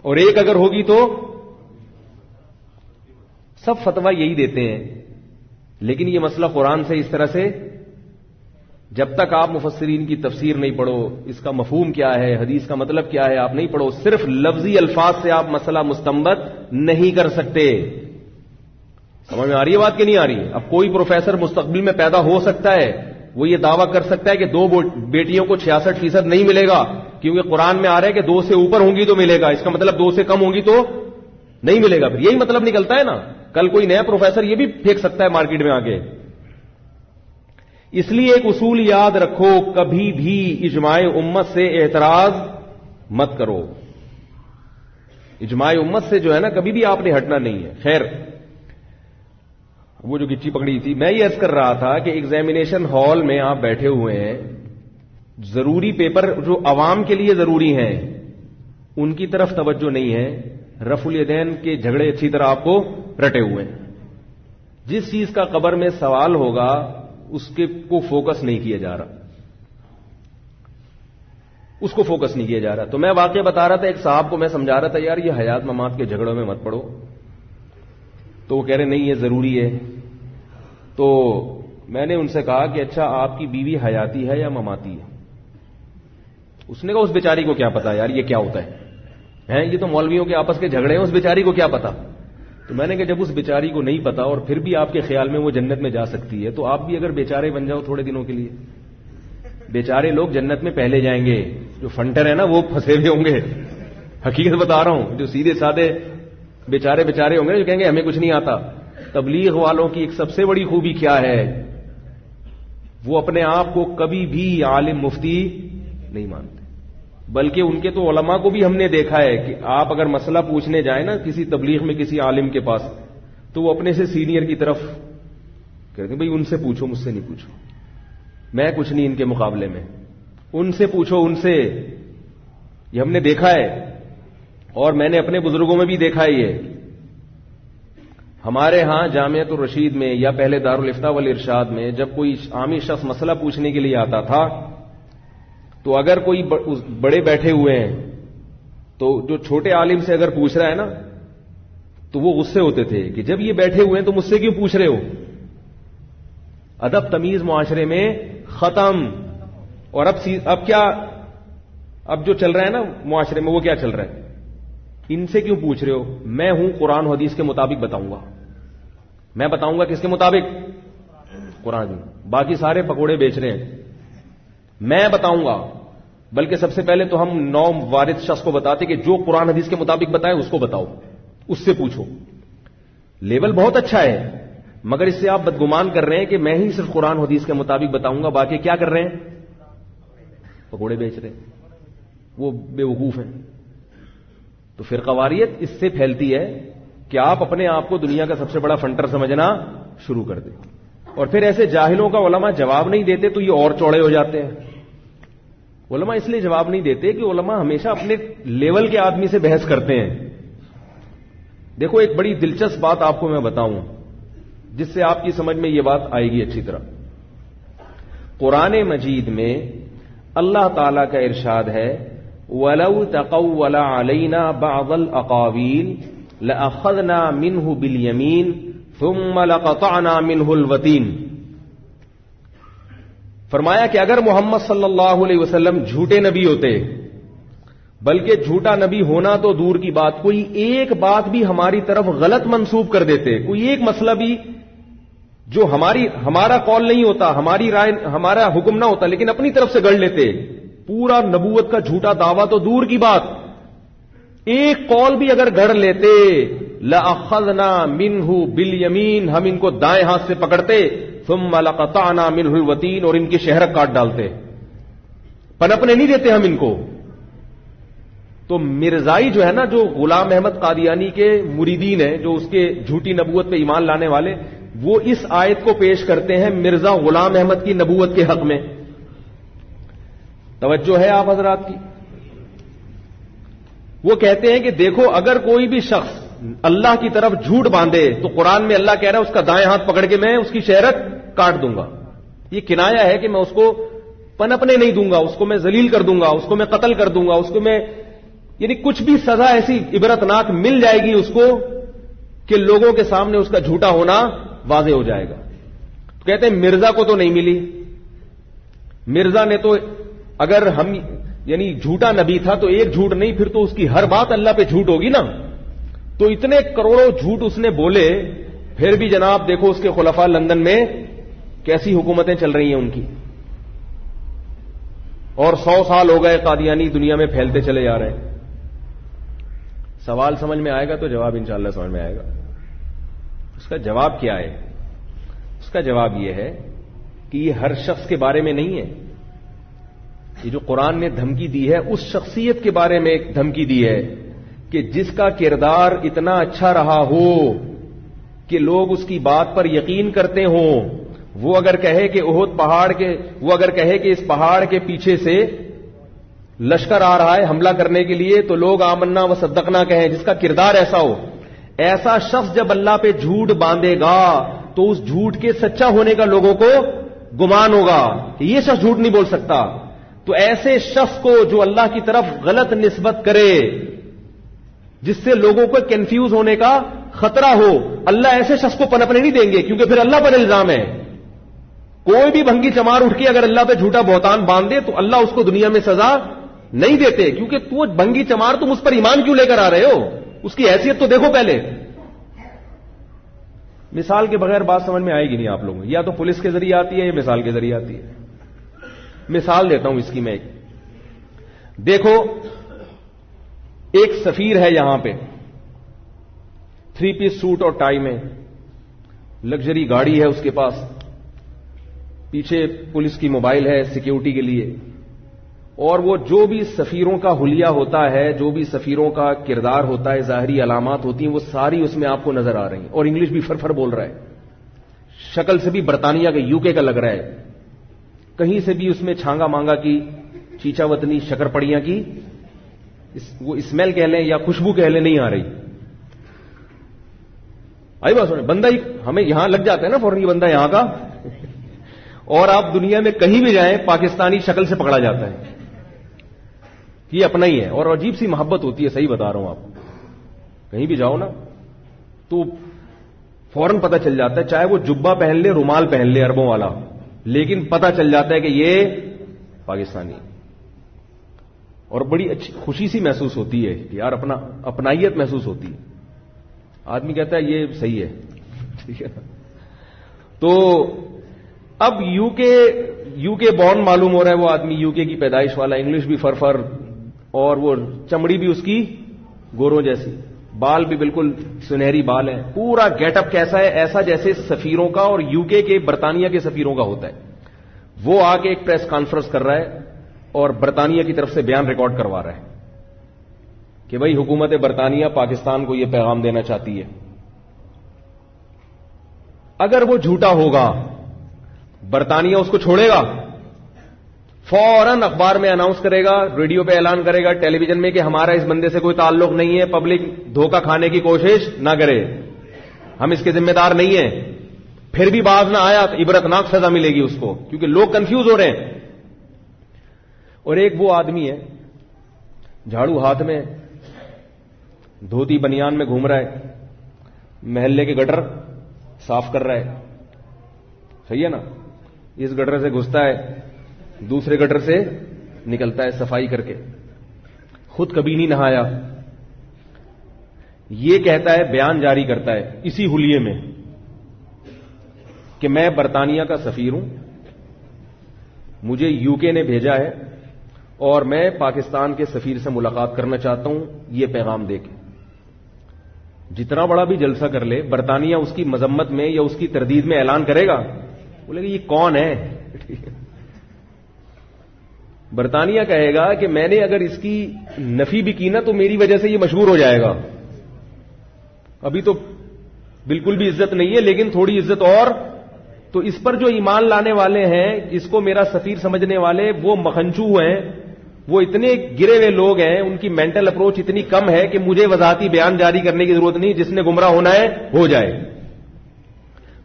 اور 1 اگر ہوگی تو سب فتویٰ یہی دیتے ہیں. لیکن یہ مسئلہ قرآن سے اس طرح سے, جب تک آپ مفسرین کی تفسیر نہیں پڑھو, اس کا مفہوم کیا ہے, حدیث کا مطلب کیا ہے, آپ نہیں پڑھو, صرف لفظی الفاظ سے آپ مسئلہ مستنبط نہیں کر سکتے. سمجھ میں آ رہی ہے بات کہ نہیں آ رہی؟ اب کوئی پروفیسر مستقبل میں پیدا ہو سکتا ہے, وہ یہ دعویٰ کر سکتا ہے کہ 2 بیٹیوں کو 66% نہیں ملے گا کیونکہ قرآن میں آ رہا ہے کہ 2 سے اوپر ہوں گی تو ملے گا. اس کا مطلب 2 سے کم ہوں گی تو نہیں ملے گا. پھر یہی مطلب نکلتا ہے نا. کل کوئی نیا پروفیسر یہ بھی پھینک سکتا ہے مارکیٹ میں آ کے. اس لیے ایک اصول یاد رکھو, کبھی بھی اجماع امت سے اعتراض مت کرو. اجماع امت سے جو ہے نا کبھی بھی آپ نے ہٹنا نہیں ہے. خیر, وہ جو گچی پکڑی تھی, میں یہ عرض کر رہا تھا کہ ایگزامینیشن ہال میں آپ بیٹھے ہوئے ہیں, ضروری پیپر جو عوام کے لیے ضروری ہیں ان کی طرف توجہ نہیں ہے. رفع الیدین کے جھگڑے اچھی طرح آپ کو رٹے ہوئے ہیں. جس چیز کا قبر میں سوال ہوگا اس کے کو فوکس نہیں کیا جا رہا, اس کو فوکس نہیں کیا جا رہا. تو میں واقعہ بتا رہا تھا, ایک صاحب کو میں سمجھا رہا تھا یار یہ حیات ممات کے جھگڑوں میں مت پڑو. تو وہ کہہ رہے نہیں یہ ضروری ہے. تو میں نے ان سے کہا کہ اچھا آپ کی بیوی حیاتی ہے یا مماتی ہے؟ اس نے کہا اس بیچاری کو کیا پتا یار یہ کیا ہوتا ہے, یہ تو مولویوں کے آپس کے جھگڑے ہیں, اس بیچاری کو کیا پتا. تو میں نے کہا جب اس بیچاری کو نہیں پتا اور پھر بھی آپ کے خیال میں وہ جنت میں جا سکتی ہے تو آپ بھی اگر بیچارے بن جاؤ تھوڑے دنوں کے لیے. بیچارے لوگ جنت میں پہلے جائیں گے, جو فنٹر ہے نا وہ پھنسے ہوئے ہوں گے. حقیقت بتا رہا ہوں, جو سیدھے سادے بیچارے ہوں گے جو کہیں گے ہمیں کچھ نہیں آتا. تبلیغ والوں کی ایک سب سے بڑی خوبی کیا ہے, وہ اپنے آپ کو کبھی بھی عالم مفتی نہیں مانتے, بلکہ ان کے تو علماء کو بھی ہم نے دیکھا ہے کہ آپ اگر مسئلہ پوچھنے جائیں نا کسی تبلیغ میں کسی عالم کے پاس تو وہ اپنے سے سینئر کی طرف کہتے ہیں بھائی ان سے پوچھو, مجھ سے نہیں پوچھو, میں کچھ نہیں ان کے مقابلے میں, ان سے پوچھو ان سے. یہ ہم نے دیکھا ہے اور میں نے اپنے بزرگوں میں بھی دیکھا ہے. یہ ہمارے ہاں جامعۃ الرشید میں یا پہلے دارالافتاء والارشاد میں جب کوئی عامی شخص مسئلہ پوچھنے کے لیے آتا تھا تو اگر کوئی بڑے بیٹھے ہوئے ہیں تو جو چھوٹے عالم سے اگر پوچھ رہا ہے نا تو وہ غصے ہوتے تھے کہ جب یہ بیٹھے ہوئے ہیں تو مجھ سے کیوں پوچھ رہے ہو. ادب تمیز معاشرے میں ختم. اور اب کیا, اب جو چل رہا ہے نا معاشرے میں وہ کیا چل رہا ہے, ان سے کیوں پوچھ رہے ہو, میں ہوں قرآن و حدیث کے مطابق بتاؤں گا. میں بتاؤں گا کس کے مطابق, قرآن. باقی سارے پکوڑے بیچ رہے ہیں, میں بتاؤں گا. بلکہ سب سے پہلے تو ہم نو وارث شخص کو بتاتے کہ جو قرآن حدیث کے مطابق بتائے اس کو بتاؤ, اس سے پوچھو. لیول بہت اچھا ہے, مگر اس سے آپ بدگمان کر رہے ہیں کہ میں ہی صرف قرآن حدیث کے مطابق بتاؤں گا, باقی کیا کر رہے ہیں, پکوڑے بیچ رہے ہیں. وہ بے وقوف ہیں. تو فرقواریت اس سے پھیلتی ہے کہ آپ اپنے آپ کو دنیا کا سب سے بڑا فنٹر سمجھنا شروع کر دیں, اور پھر ایسے جاہلوں کا علماء جواب نہیں دیتے تو یہ اور چوڑے ہو جاتے ہیں. علماء اس لیے جواب نہیں دیتے کہ علماء ہمیشہ اپنے لیول کے آدمی سے بحث کرتے ہیں. دیکھو ایک بڑی دلچسپ بات آپ کو میں بتاؤں جس سے آپ کی سمجھ میں یہ بات آئے گی اچھی طرح. قرآن مجید میں اللہ تعالی کا ارشاد ہے وَلَوْ تَقَوَّلَ عَلَيْنَا بَعْضَ الْأَقَاوِيلِ لَأَخَذْنَا مِنْهُ بِالْيَمِينِ ثُمَّ لَقَطَعْنَا مِنْهُ الْوَتِينَ. فرمایا کہ اگر محمد صلی اللہ علیہ وسلم جھوٹے نبی ہوتے, بلکہ جھوٹا نبی ہونا تو دور کی بات, کوئی ایک بات بھی ہماری طرف غلط منسوب کر دیتے, کوئی ایک مسئلہ بھی جو ہمارا کال نہیں ہوتا, ہماری رائے, ہمارا حکم نہ ہوتا, لیکن اپنی طرف سے گڑ لیتے, پورا نبوت کا جھوٹا دعویٰ تو دور کی بات, ایک کال بھی اگر گڑ لیتے لَأَخَذْنَا مِنْهُ بِالْيَمِينِ, ہم ان کو دائیں ہاتھ سے پکڑتے, ثُمَّ لَقَطَعْنَا مِنْهُ الْوَتِينَ, اور ان کی شہرک کاٹ ڈالتے, پنپنے نہیں دیتے ہم ان کو. تو مرزائی جو ہے نا, جو غلام احمد قادیانی کے مریدین ہیں, جو اس کے جھوٹی نبوت پہ ایمان لانے والے, وہ اس آیت کو پیش کرتے ہیں مرزا غلام احمد کی نبوت کے حق میں. توجہ ہے آپ حضرات کی. وہ کہتے ہیں کہ دیکھو اگر کوئی بھی شخص اللہ کی طرف جھوٹ باندھے تو قرآن میں اللہ کہہ رہا ہے اس کا دائیں ہاتھ پکڑ کے میں اس کی شہرت کاٹ دوں گا. یہ کنایا ہے کہ میں اس کو پنپنے نہیں دوں گا, اس کو میں ذلیل کر دوں گا, اس کو میں قتل کر دوں گا, اس کو میں, یعنی کچھ بھی سزا ایسی عبرتناک مل جائے گی اس کو کہ لوگوں کے سامنے اس کا جھوٹا ہونا واضح ہو جائے گا. تو کہتے ہیں مرزا کو تو نہیں ملی. مرزا نے تو اگر ہم یعنی جھوٹا نبی تھا تو ایک جھوٹ نہیں, پھر تو اس کی ہر بات اللہ پہ جھوٹ ہوگی نا. تو اتنے کروڑوں جھوٹ اس نے بولے, پھر بھی جناب دیکھو اس کے خلفاء لندن میں کیسی حکومتیں چل رہی ہیں ان کی, اور 100 سال ہو گئے قادیانی دنیا میں پھیلتے چلے جا رہے ہیں. سوال سمجھ میں آئے گا تو جواب انشاءاللہ سمجھ میں آئے گا. اس کا جواب کیا ہے؟ اس کا جواب یہ ہے کہ یہ ہر شخص کے بارے میں نہیں ہے. یہ جو قرآن نے دھمکی دی ہے اس شخصیت کے بارے میں ایک دھمکی دی ہے کہ جس کا کردار اتنا اچھا رہا ہو کہ لوگ اس کی بات پر یقین کرتے ہوں. وہ اگر کہے کہ احد پہاڑ کے, وہ اگر کہے کہ اس پہاڑ کے پیچھے سے لشکر آ رہا ہے حملہ کرنے کے لیے, تو لوگ آمنا و صدقنا کہیں, جس کا کردار ایسا ہو. ایسا شخص جب اللہ پہ جھوٹ باندھے گا تو اس جھوٹ کے سچا ہونے کا لوگوں کو گمان ہوگا کہ یہ شخص جھوٹ نہیں بول سکتا. تو ایسے شخص کو جو اللہ کی طرف غلط نسبت کرے جس سے لوگوں کو کنفیوز ہونے کا خطرہ ہو, اللہ ایسے شخص کو پنپنے نہیں دیں گے, کیونکہ پھر اللہ پر الزام ہے. کوئی بھی بھنگی چمار اٹھ کے اگر اللہ پہ جھوٹا بہتان باندھ دے تو اللہ اس کو دنیا میں سزا نہیں دیتے, کیونکہ تو بھنگی چمار تم اس پر ایمان کیوں لے کر آ رہے ہو, اس کی حیثیت تو دیکھو پہلے. مثال کے بغیر بات سمجھ میں آئے گی نہیں آپ لوگوں کو. یا تو پولیس کے ذریعے آتی ہے یا مثال کے ذریعے آتی ہے. مثال دیتا ہوں اس کی میں ایک. دیکھو ایک سفیر ہے یہاں پہ, 3 پیس سوٹ اور ٹائی میں, لگژری گاڑی ہے اس کے پاس, پیچھے پولیس کی موبائل ہے سیکیورٹی کے لیے, اور وہ جو بھی سفیروں کا حلیہ ہوتا ہے, جو بھی سفیروں کا کردار ہوتا ہے, ظاہری علامات ہوتی ہیں, وہ ساری اس میں آپ کو نظر آ رہی ہیں. اور انگلش بھی فرفر بول رہا ہے, شکل سے بھی برطانیہ کا UK کا لگ رہا ہے, کہیں سے بھی اس میں چھانگا مانگا کی, چیچا وطنی, شکر پڑیاں کی وہ اسمیل کہہ لیں یا خوشبو کہہ لیں نہیں آ رہی. آئی بات سنیں, بندہ ہمیں یہاں لگ جاتا ہے نا فوراً, یہ بندہ یہاں کا, اور آپ دنیا میں کہیں بھی جائیں پاکستانی شکل سے پکڑا جاتا ہے, یہ اپنا ہی ہے. اور عجیب سی محبت ہوتی ہے, صحیح بتا رہا ہوں آپ کو. کہیں بھی جاؤ نا تو فوراً پتہ چل جاتا ہے, چاہے وہ جبہ پہن لے, رومال پہن لے عربوں والا, لیکن پتہ چل جاتا ہے کہ یہ پاکستانی. اور بڑی اچھی خوشی سی محسوس ہوتی ہے کہ یار اپنائیت محسوس ہوتی ہے. آدمی کہتا ہے یہ صحیح ہے, ٹھیک ہے. تو اب یو کے بورن معلوم ہو رہا ہے وہ آدمی, UK کی پیدائش والا, انگلش بھی فرفر, اور وہ چمڑی بھی اس کی گوروں جیسی, بال بھی بالکل سنہری بال ہیں, پورا گیٹ اپ کیسا ہے, ایسا جیسے سفیروں کا اور UK کے برطانیہ کے سفیروں کا ہوتا ہے. وہ آ کے ایک پریس کانفرنس کر رہا ہے اور برطانیہ کی طرف سے بیان ریکارڈ کروا رہا ہے کہ بھائی حکومت برطانیہ پاکستان کو یہ پیغام دینا چاہتی ہے. اگر وہ جھوٹا ہوگا برطانیہ اس کو چھوڑے گا, فوراً اخبار میں اناؤنس کرے گا, ریڈیو پہ اعلان کرے گا, ٹیلی ویژن میں کہ ہمارا اس بندے سے کوئی تعلق نہیں ہے, پبلک دھوکہ کھانے کی کوشش نہ کرے, ہم اس کے ذمہ دار نہیں ہیں. پھر بھی باز نہ آیا تو عبرتناک سزا ملے گی اس کو, کیونکہ لوگ کنفیوز ہو رہے ہیں. اور ایک وہ آدمی ہے جھاڑو ہاتھ میں, دھوتی بنیان میں گھوم رہا ہے, محلے کے گٹر صاف کر رہا ہے, صحیح ہے نا. اس گٹر سے گھستا ہے, دوسرے گٹر سے نکلتا ہے صفائی کر کے, خود کبھی نہیں نہایا. یہ کہتا ہے, بیان جاری کرتا ہے اسی حلیے میں کہ میں برطانیہ کا سفیر ہوں, مجھے UK نے بھیجا ہے اور میں پاکستان کے سفیر سے ملاقات کرنا چاہتا ہوں, یہ پیغام دے کے. جتنا بڑا بھی جلسہ کر لے, برطانیہ اس کی مذمت میں یا اس کی تردید میں اعلان کرے گا, بولے گا یہ کون ہے. برطانیہ کہے گا کہ میں نے اگر اس کی نفی بھی کی نا تو میری وجہ سے یہ مشہور ہو جائے گا. ابھی تو بالکل بھی عزت نہیں ہے, لیکن تھوڑی عزت اور. تو اس پر جو ایمان لانے والے ہیں, اس کو میرا سفیر سمجھنے والے, وہ مخنچو ہیں, وہ اتنے گرے ہوئے لوگ ہیں, ان کی مینٹل اپروچ اتنی کم ہے کہ مجھے وضاحتی بیان جاری کرنے کی ضرورت نہیں, جس نے گمراہ ہونا ہے ہو جائے.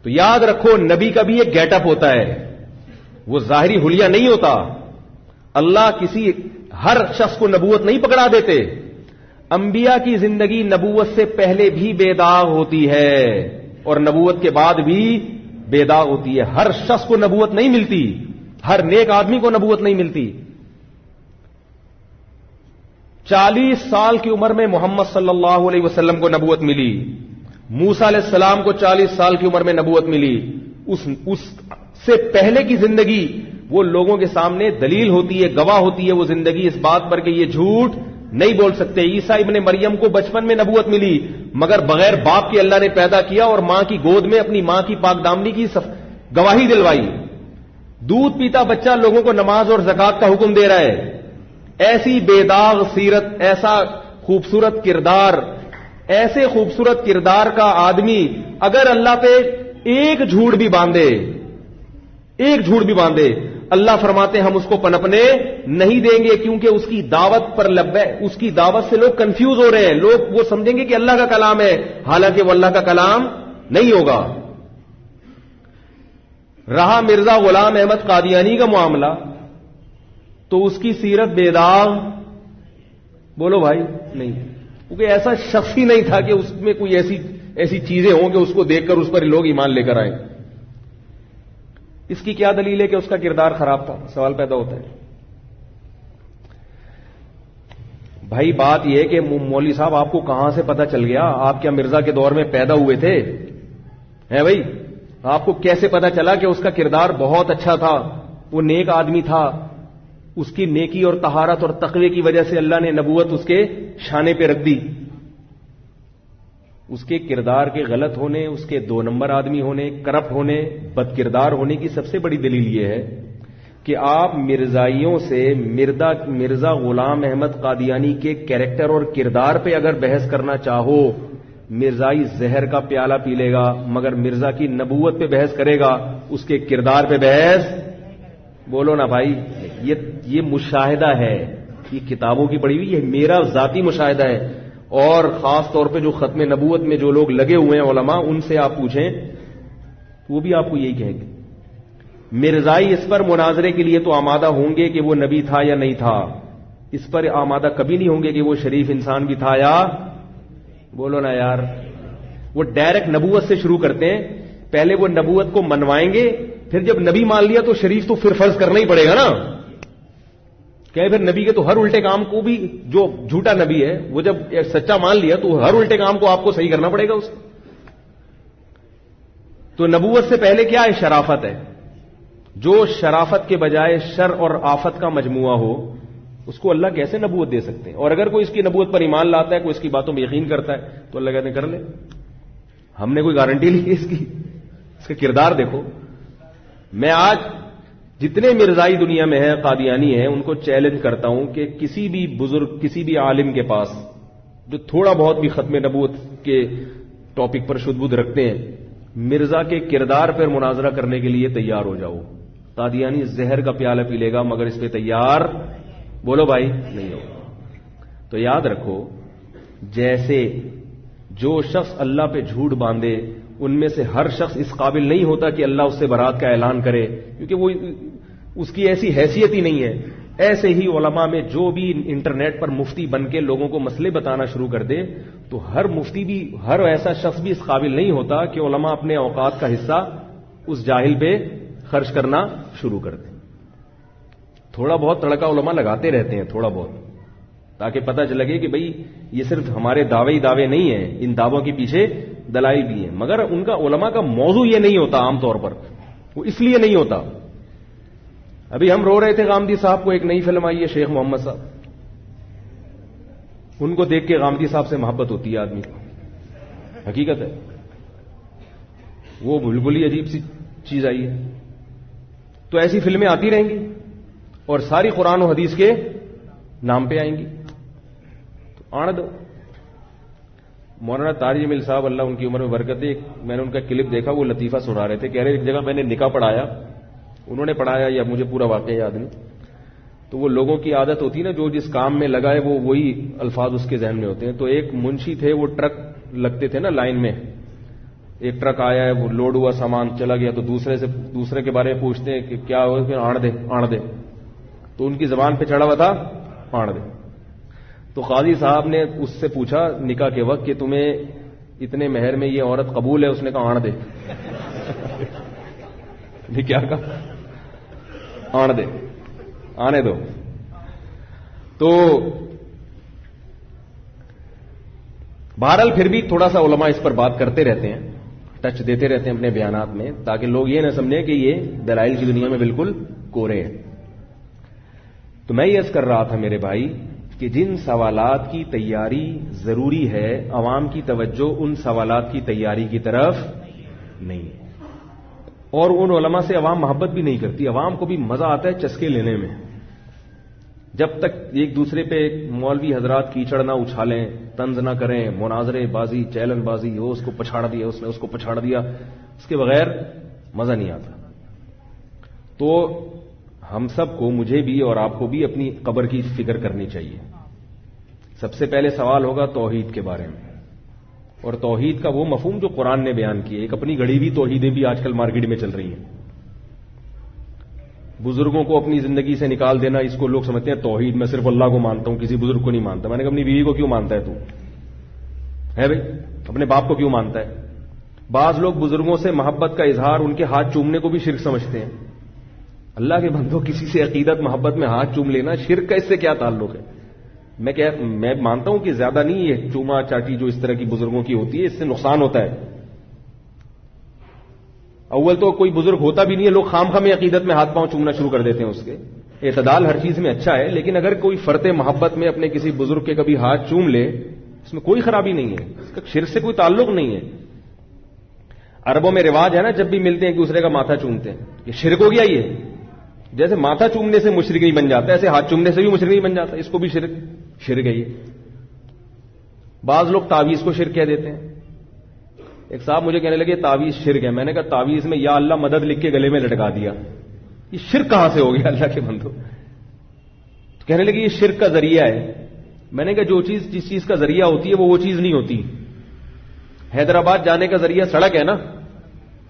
تو یاد رکھو, نبی کا بھی ایک گیٹ اپ ہوتا ہے, وہ ظاہری حلیہ نہیں ہوتا. اللہ کسی ہر شخص کو نبوت نہیں پکڑا دیتے. انبیاء کی زندگی نبوت سے پہلے بھی بے داغ ہوتی ہے اور نبوت کے بعد بھی بے داغ ہوتی ہے. ہر شخص کو نبوت نہیں ملتی, ہر نیک آدمی کو نبوت نہیں ملتی. 40 سال کی عمر میں محمد صلی اللہ علیہ وسلم کو نبوت ملی, موسیٰ علیہ السلام کو 40 سال کی عمر میں نبوت ملی. اس سے پہلے کی زندگی وہ لوگوں کے سامنے دلیل ہوتی ہے, گواہ ہوتی ہے وہ زندگی اس بات پر کہ یہ جھوٹ نہیں بول سکتے. عیسیٰ ابن مریم کو بچپن میں نبوت ملی, مگر بغیر باپ کے اللہ نے پیدا کیا اور ماں کی گود میں اپنی ماں کی پاک دامنی کی گواہی دلوائی. دودھ پیتا بچہ لوگوں کو نماز اور زکات کا حکم دے رہا ہے. ایسی بے داغ سیرت, ایسا خوبصورت کردار, ایسے خوبصورت کردار کا آدمی اگر اللہ پہ ایک جھوٹ بھی باندھے, اللہ فرماتے ہم اس کو پنپنے نہیں دیں گے, کیونکہ اس کی دعوت پر اس کی دعوت سے لوگ کنفیوز ہو رہے ہیں. لوگ وہ سمجھیں گے کہ اللہ کا کلام ہے, حالانکہ وہ اللہ کا کلام نہیں ہوگا. رہا مرزا غلام احمد قادیانی کا معاملہ, تو اس کی سیرت بے داغ بولو بھائی نہیں, کیونکہ ایسا شخص ہی نہیں تھا کہ اس میں کوئی ایسی چیزیں ہوں کہ اس کو دیکھ کر اس پر لوگ ایمان لے کر آئیں. اس کی کیا دلیل ہے کہ اس کا کردار خراب تھا؟ سوال پیدا ہوتا ہے. بھائی بات یہ ہے کہ مولوی صاحب آپ کو کہاں سے پتا چل گیا؟ آپ کیا مرزا کے دور میں پیدا ہوئے تھے ہے بھائی؟ آپ کو کیسے پتا چلا کہ اس کا کردار بہت اچھا تھا، وہ نیک آدمی تھا، اس کی نیکی اور طہارت اور تقوی کی وجہ سے اللہ نے نبوت اس کے شانے پہ رکھ دی؟ اس کے کردار کے غلط ہونے، اس کے 2 نمبر آدمی ہونے، کرپٹ ہونے، بد کردار ہونے کی سب سے بڑی دلیل یہ ہے کہ آپ مرزائیوں سے مرزا غلام احمد قادیانی کے کیریکٹر اور کردار پہ اگر بحث کرنا چاہو، مرزائی زہر کا پیالہ پی لے گا، مگر مرزا کی نبوت پہ بحث کرے گا، اس کے کردار پہ بحث بولو نا بھائی. یہ مشاہدہ ہے، یہ کتابوں کی پڑھی ہوئی، یہ میرا ذاتی مشاہدہ ہے. اور خاص طور پہ جو ختم نبوت میں جو لوگ لگے ہوئے ہیں علماء، ان سے آپ پوچھیں وہ بھی آپ کو یہی کہیں گے. مرزائی اس پر مناظرے کے لیے تو آمادہ ہوں گے کہ وہ نبی تھا یا نہیں تھا، اس پر آمادہ کبھی نہیں ہوں گے کہ وہ شریف انسان بھی تھا یا بولو نا یار. وہ ڈائریکٹ نبوت سے شروع کرتے ہیں، پہلے وہ نبوت کو منوائیں گے، پھر جب نبی مان لیا تو شریف تو پھر فرض کرنا ہی پڑے گا نا. کہ پھر نبی کے تو ہر الٹے کام کو بھی، جو جھوٹا نبی ہے وہ جب سچا مان لیا تو ہر الٹے کام کو آپ کو صحیح کرنا پڑے گا اس کو. تو نبوت سے پہلے کیا ہے؟ شرافت ہے. جو شرافت کے بجائے شر اور آفت کا مجموعہ ہو، اس کو اللہ کیسے نبوت دے سکتے ہیں؟ اور اگر کوئی اس کی نبوت پر ایمان لاتا ہے، کوئی اس کی باتوں میں یقین کرتا ہے، تو اللہ کہتے ہیں کر لے، ہم نے کوئی گارنٹی لی اس کی، اس کا کردار دیکھو. میں آج جتنے مرزائی دنیا میں ہیں، قادیانی ہیں، ان کو چیلنج کرتا ہوں کہ کسی بھی بزرگ، کسی بھی عالم کے پاس جو تھوڑا بہت بھی ختم نبوت کے ٹاپک پر شد بدھ رکھتے ہیں، مرزا کے کردار پر مناظرہ کرنے کے لیے تیار ہو جاؤ. قادیانی زہر کا پیالہ پی لے گا مگر اس پہ تیار بولو بھائی نہیں ہوگا. تو یاد رکھو، جیسے جو شخص اللہ پہ جھوٹ باندھے، ان میں سے ہر شخص اس قابل نہیں ہوتا کہ اللہ اس سے برات کا اعلان کرے، کیونکہ وہ اس کی ایسی حیثیت ہی نہیں ہے. ایسے ہی علماء میں جو بھی انٹرنیٹ پر مفتی بن کے لوگوں کو مسئلے بتانا شروع کر دے، تو ہر مفتی بھی، ہر ایسا شخص بھی اس قابل نہیں ہوتا کہ علماء اپنے اوقات کا حصہ اس جاہل پہ خرچ کرنا شروع کر دیں. تھوڑا بہت تڑکا علماء لگاتے رہتے ہیں، تھوڑا بہت، تاکہ پتہ لگے کہ بھئی یہ صرف ہمارے دعوے نہیں ہیں، ان دعووں کے پیچھے دلائل بھی ہیں. مگر ان کا علماء کا موضوع یہ نہیں ہوتا، عام طور پر وہ اس لیے نہیں ہوتا. ابھی ہم رو رہے تھے غامدی صاحب کو، ایک نئی فلم آئی ہے شیخ محمد صاحب، ان کو دیکھ کے غامدی صاحب سے محبت ہوتی ہے آدمی کو، حقیقت ہے. وہ بالکل ہی عجیب سی چیز آئی ہے. تو ایسی فلمیں آتی رہیں گی اور ساری قرآن و حدیث کے نام پہ آئیں گی. تو آنے دو. مولانا طارق جمیل صاحب اللہ ان کی عمر میں برکت دے، میں نے ان کا کلپ دیکھا، وہ لطیفہ سنا رہے تھے، کہہ رہے ایک جگہ میں نے نکاح پڑھایا، انہوں نے پڑھایا یا مجھے پورا واقعہ یاد نہیں. تو وہ لوگوں کی عادت ہوتی ہے نا، جو جس کام میں لگا ہے وہ وہی الفاظ اس کے ذہن میں ہوتے ہیں. تو ایک منشی تھے، وہ ٹرک لگتے تھے نا لائن میں، ایک ٹرک آیا ہے، وہ لوڈ ہوا سامان چلا گیا، تو دوسرے کے بارے میں پوچھتے ہیں کہ کیا ہوا، کہ آڑ دے. تو ان کی زبان پہ چڑھا ہوا تھا آڑ دے. تو قاضی صاحب نے اس سے پوچھا نکاح کے وقت کہ تمہیں اتنے مہر میں یہ عورت قبول ہے؟ اس نے کہا آڑ دے. کیا کہا؟ آڑ دے، آنے دو. تو بہرحال پھر بھی تھوڑا سا علماء اس پر بات کرتے رہتے ہیں، ٹچ دیتے رہتے ہیں اپنے بیانات میں، تاکہ لوگ یہ نہ سمجھیں کہ یہ دلائل کی دنیا میں بالکل کورے ہیں. تو میں یہ عرض کر رہا تھا میرے بھائی کہ جن سوالات کی تیاری ضروری ہے، عوام کی توجہ ان سوالات کی تیاری کی طرف نہیں ہے. اور ان علماء سے عوام محبت بھی نہیں کرتی. عوام کو بھی مزہ آتا ہے چسکے لینے میں. جب تک ایک دوسرے پہ مولوی حضرات کیچڑ نہ اچھالیں، طنز نہ کریں، مناظرے بازی، چیلنج بازی ہو، اس کو پچھاڑ دیا، اس نے اس کو پچھاڑ دیا، اس کے بغیر مزہ نہیں آتا. تو ہم سب کو، مجھے بھی اور آپ کو بھی اپنی قبر کی فکر کرنی چاہیے. سب سے پہلے سوال ہوگا توحید کے بارے میں، اور توحید کا وہ مفہوم جو قرآن نے بیان کیے. ایک اپنی گڑھی ہوئی توحیدیں بھی آج کل مارکیٹ میں چل رہی ہیں. بزرگوں کو اپنی زندگی سے نکال دینا، اس کو لوگ سمجھتے ہیں توحید. میں صرف اللہ کو مانتا ہوں، کسی بزرگ کو نہیں مانتا. میں نے کہا اپنی بیوی کو کیوں مانتا ہے تو ہے بھائی؟ اپنے باپ کو کیوں مانتا ہے؟ بعض لوگ بزرگوں سے محبت کا اظہار ان کے ہاتھ چومنے کو بھی شرک سمجھتے ہیں. اللہ کے بندوں، کسی سے عقیدت محبت میں ہاتھ چوم لینا شرک کا اس سے کیا تعلق ہے؟ میں مانتا ہوں کہ زیادہ نہیں، یہ چوما چاٹی جو اس طرح کی بزرگوں کی ہوتی ہے، اس سے نقصان ہوتا ہے. اول تو کوئی بزرگ ہوتا بھی نہیں ہے, لوگ خام خواہ میں عقیدت میں ہاتھ پاؤں چومنا شروع کر دیتے ہیں. اس کے اعتدال ہر چیز میں اچھا ہے, لیکن اگر کوئی فرط محبت میں اپنے کسی بزرگ کے کبھی ہاتھ چوم لے, اس میں کوئی خرابی نہیں ہے, اس کا شرک سے کوئی تعلق نہیں ہے. عربوں میں رواج ہے نا, جب بھی ملتے ہیں ایک دوسرے کا ماتھا چومتے ہیں, یہ شرک ہو گیا. یہ جیسے ماتھا چومنے سے مشرک نہیں بن جاتا, ایسے ہاتھ چومنے سے بھی مشرک نہیں بن جاتا, اس کو بھی شرک ہے. یہ بعض لوگ تعویذ کو شرک کہہ دیتے ہیں. ایک صاحب مجھے کہنے لگے تعویذ شرک ہے. میں نے کہا تعویذ میں یا اللہ مدد لکھ کے گلے میں لٹکا دیا, یہ شرک کہاں سے ہو گیا اللہ کے بندو؟ تو کہنے لگے یہ شرک کا ذریعہ ہے. میں نے کہا جس چیز کا ذریعہ ہوتی ہے وہ چیز نہیں ہوتی. حیدرآباد جانے کا ذریعہ سڑک ہے نا,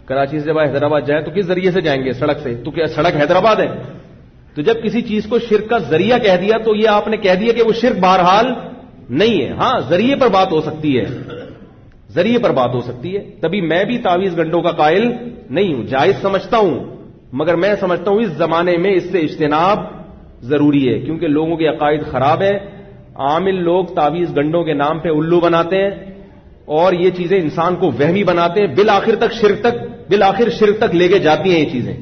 کراچی سے جب حیدرآباد جائیں تو کس ذریعے سے جائیں گے؟ سڑک سے. تو کیا سڑک حیدرآباد ہے؟ تو جب کسی چیز کو شرک کا ذریعہ کہہ دیا تو یہ آپ نے کہہ دیا کہ وہ شرک بہرحال نہیں ہے. ہاں ذریعے پر بات ہو سکتی ہے, ذریعے پر بات ہو سکتی ہے. تبھی میں بھی تعویذ گنڈوں کا قائل نہیں ہوں, جائز سمجھتا ہوں, مگر میں سمجھتا ہوں اس زمانے میں اس سے اجتناب ضروری ہے, کیونکہ لوگوں کے عقائد خراب ہے. عامل لوگ تعویذ گنڈوں کے نام پہ الو بناتے ہیں اور یہ چیزیں انسان کو وہمی بناتے ہیں, بالآخر شرک تک لے کے جاتی ہیں یہ چیزیں.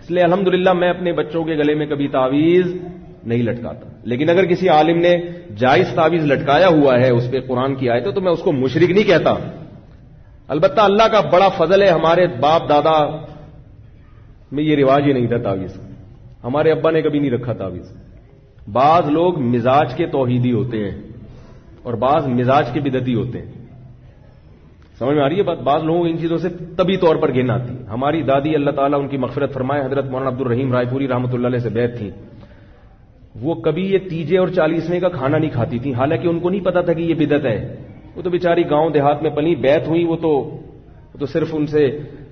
اس لیے الحمدللہ میں اپنے بچوں کے گلے میں کبھی تعویذ نہیں لٹکاتا. لیکن اگر کسی عالم نے جائز تعویذ لٹکایا ہوا ہے, اس پہ قرآن کی آیت ہے, تو میں اس کو مشرک نہیں کہتا. البتہ اللہ کا بڑا فضل ہے, ہمارے باپ دادا میں یہ رواج ہی نہیں تھا تعویذ. ہمارے ابا نے کبھی نہیں رکھا تعویذ. بعض لوگ مزاج کے توحیدی ہوتے ہیں اور بعض مزاج کے بدعتی ہوتے ہیں. سمجھ میں آ رہی ہے بات؟ بعض لوگوں کو ان چیزوں سے طبی طور پر گھن آتی ہے. ہماری دادی اللہ تعالیٰ ان کی مغفرت فرمائے, حضرت مولانا عبد الرحیم رائے پوری رحمۃ اللہ علیہ سے بیعت تھی. وہ کبھی یہ تیجے اور 40ویں کا کھانا نہیں کھاتی تھی, حالانکہ ان کو نہیں پتا تھا کہ یہ بدعت ہے. وہ تو بیچاری گاؤں دیہات میں پلی, بیعت ہوئی, وہ تو صرف ان سے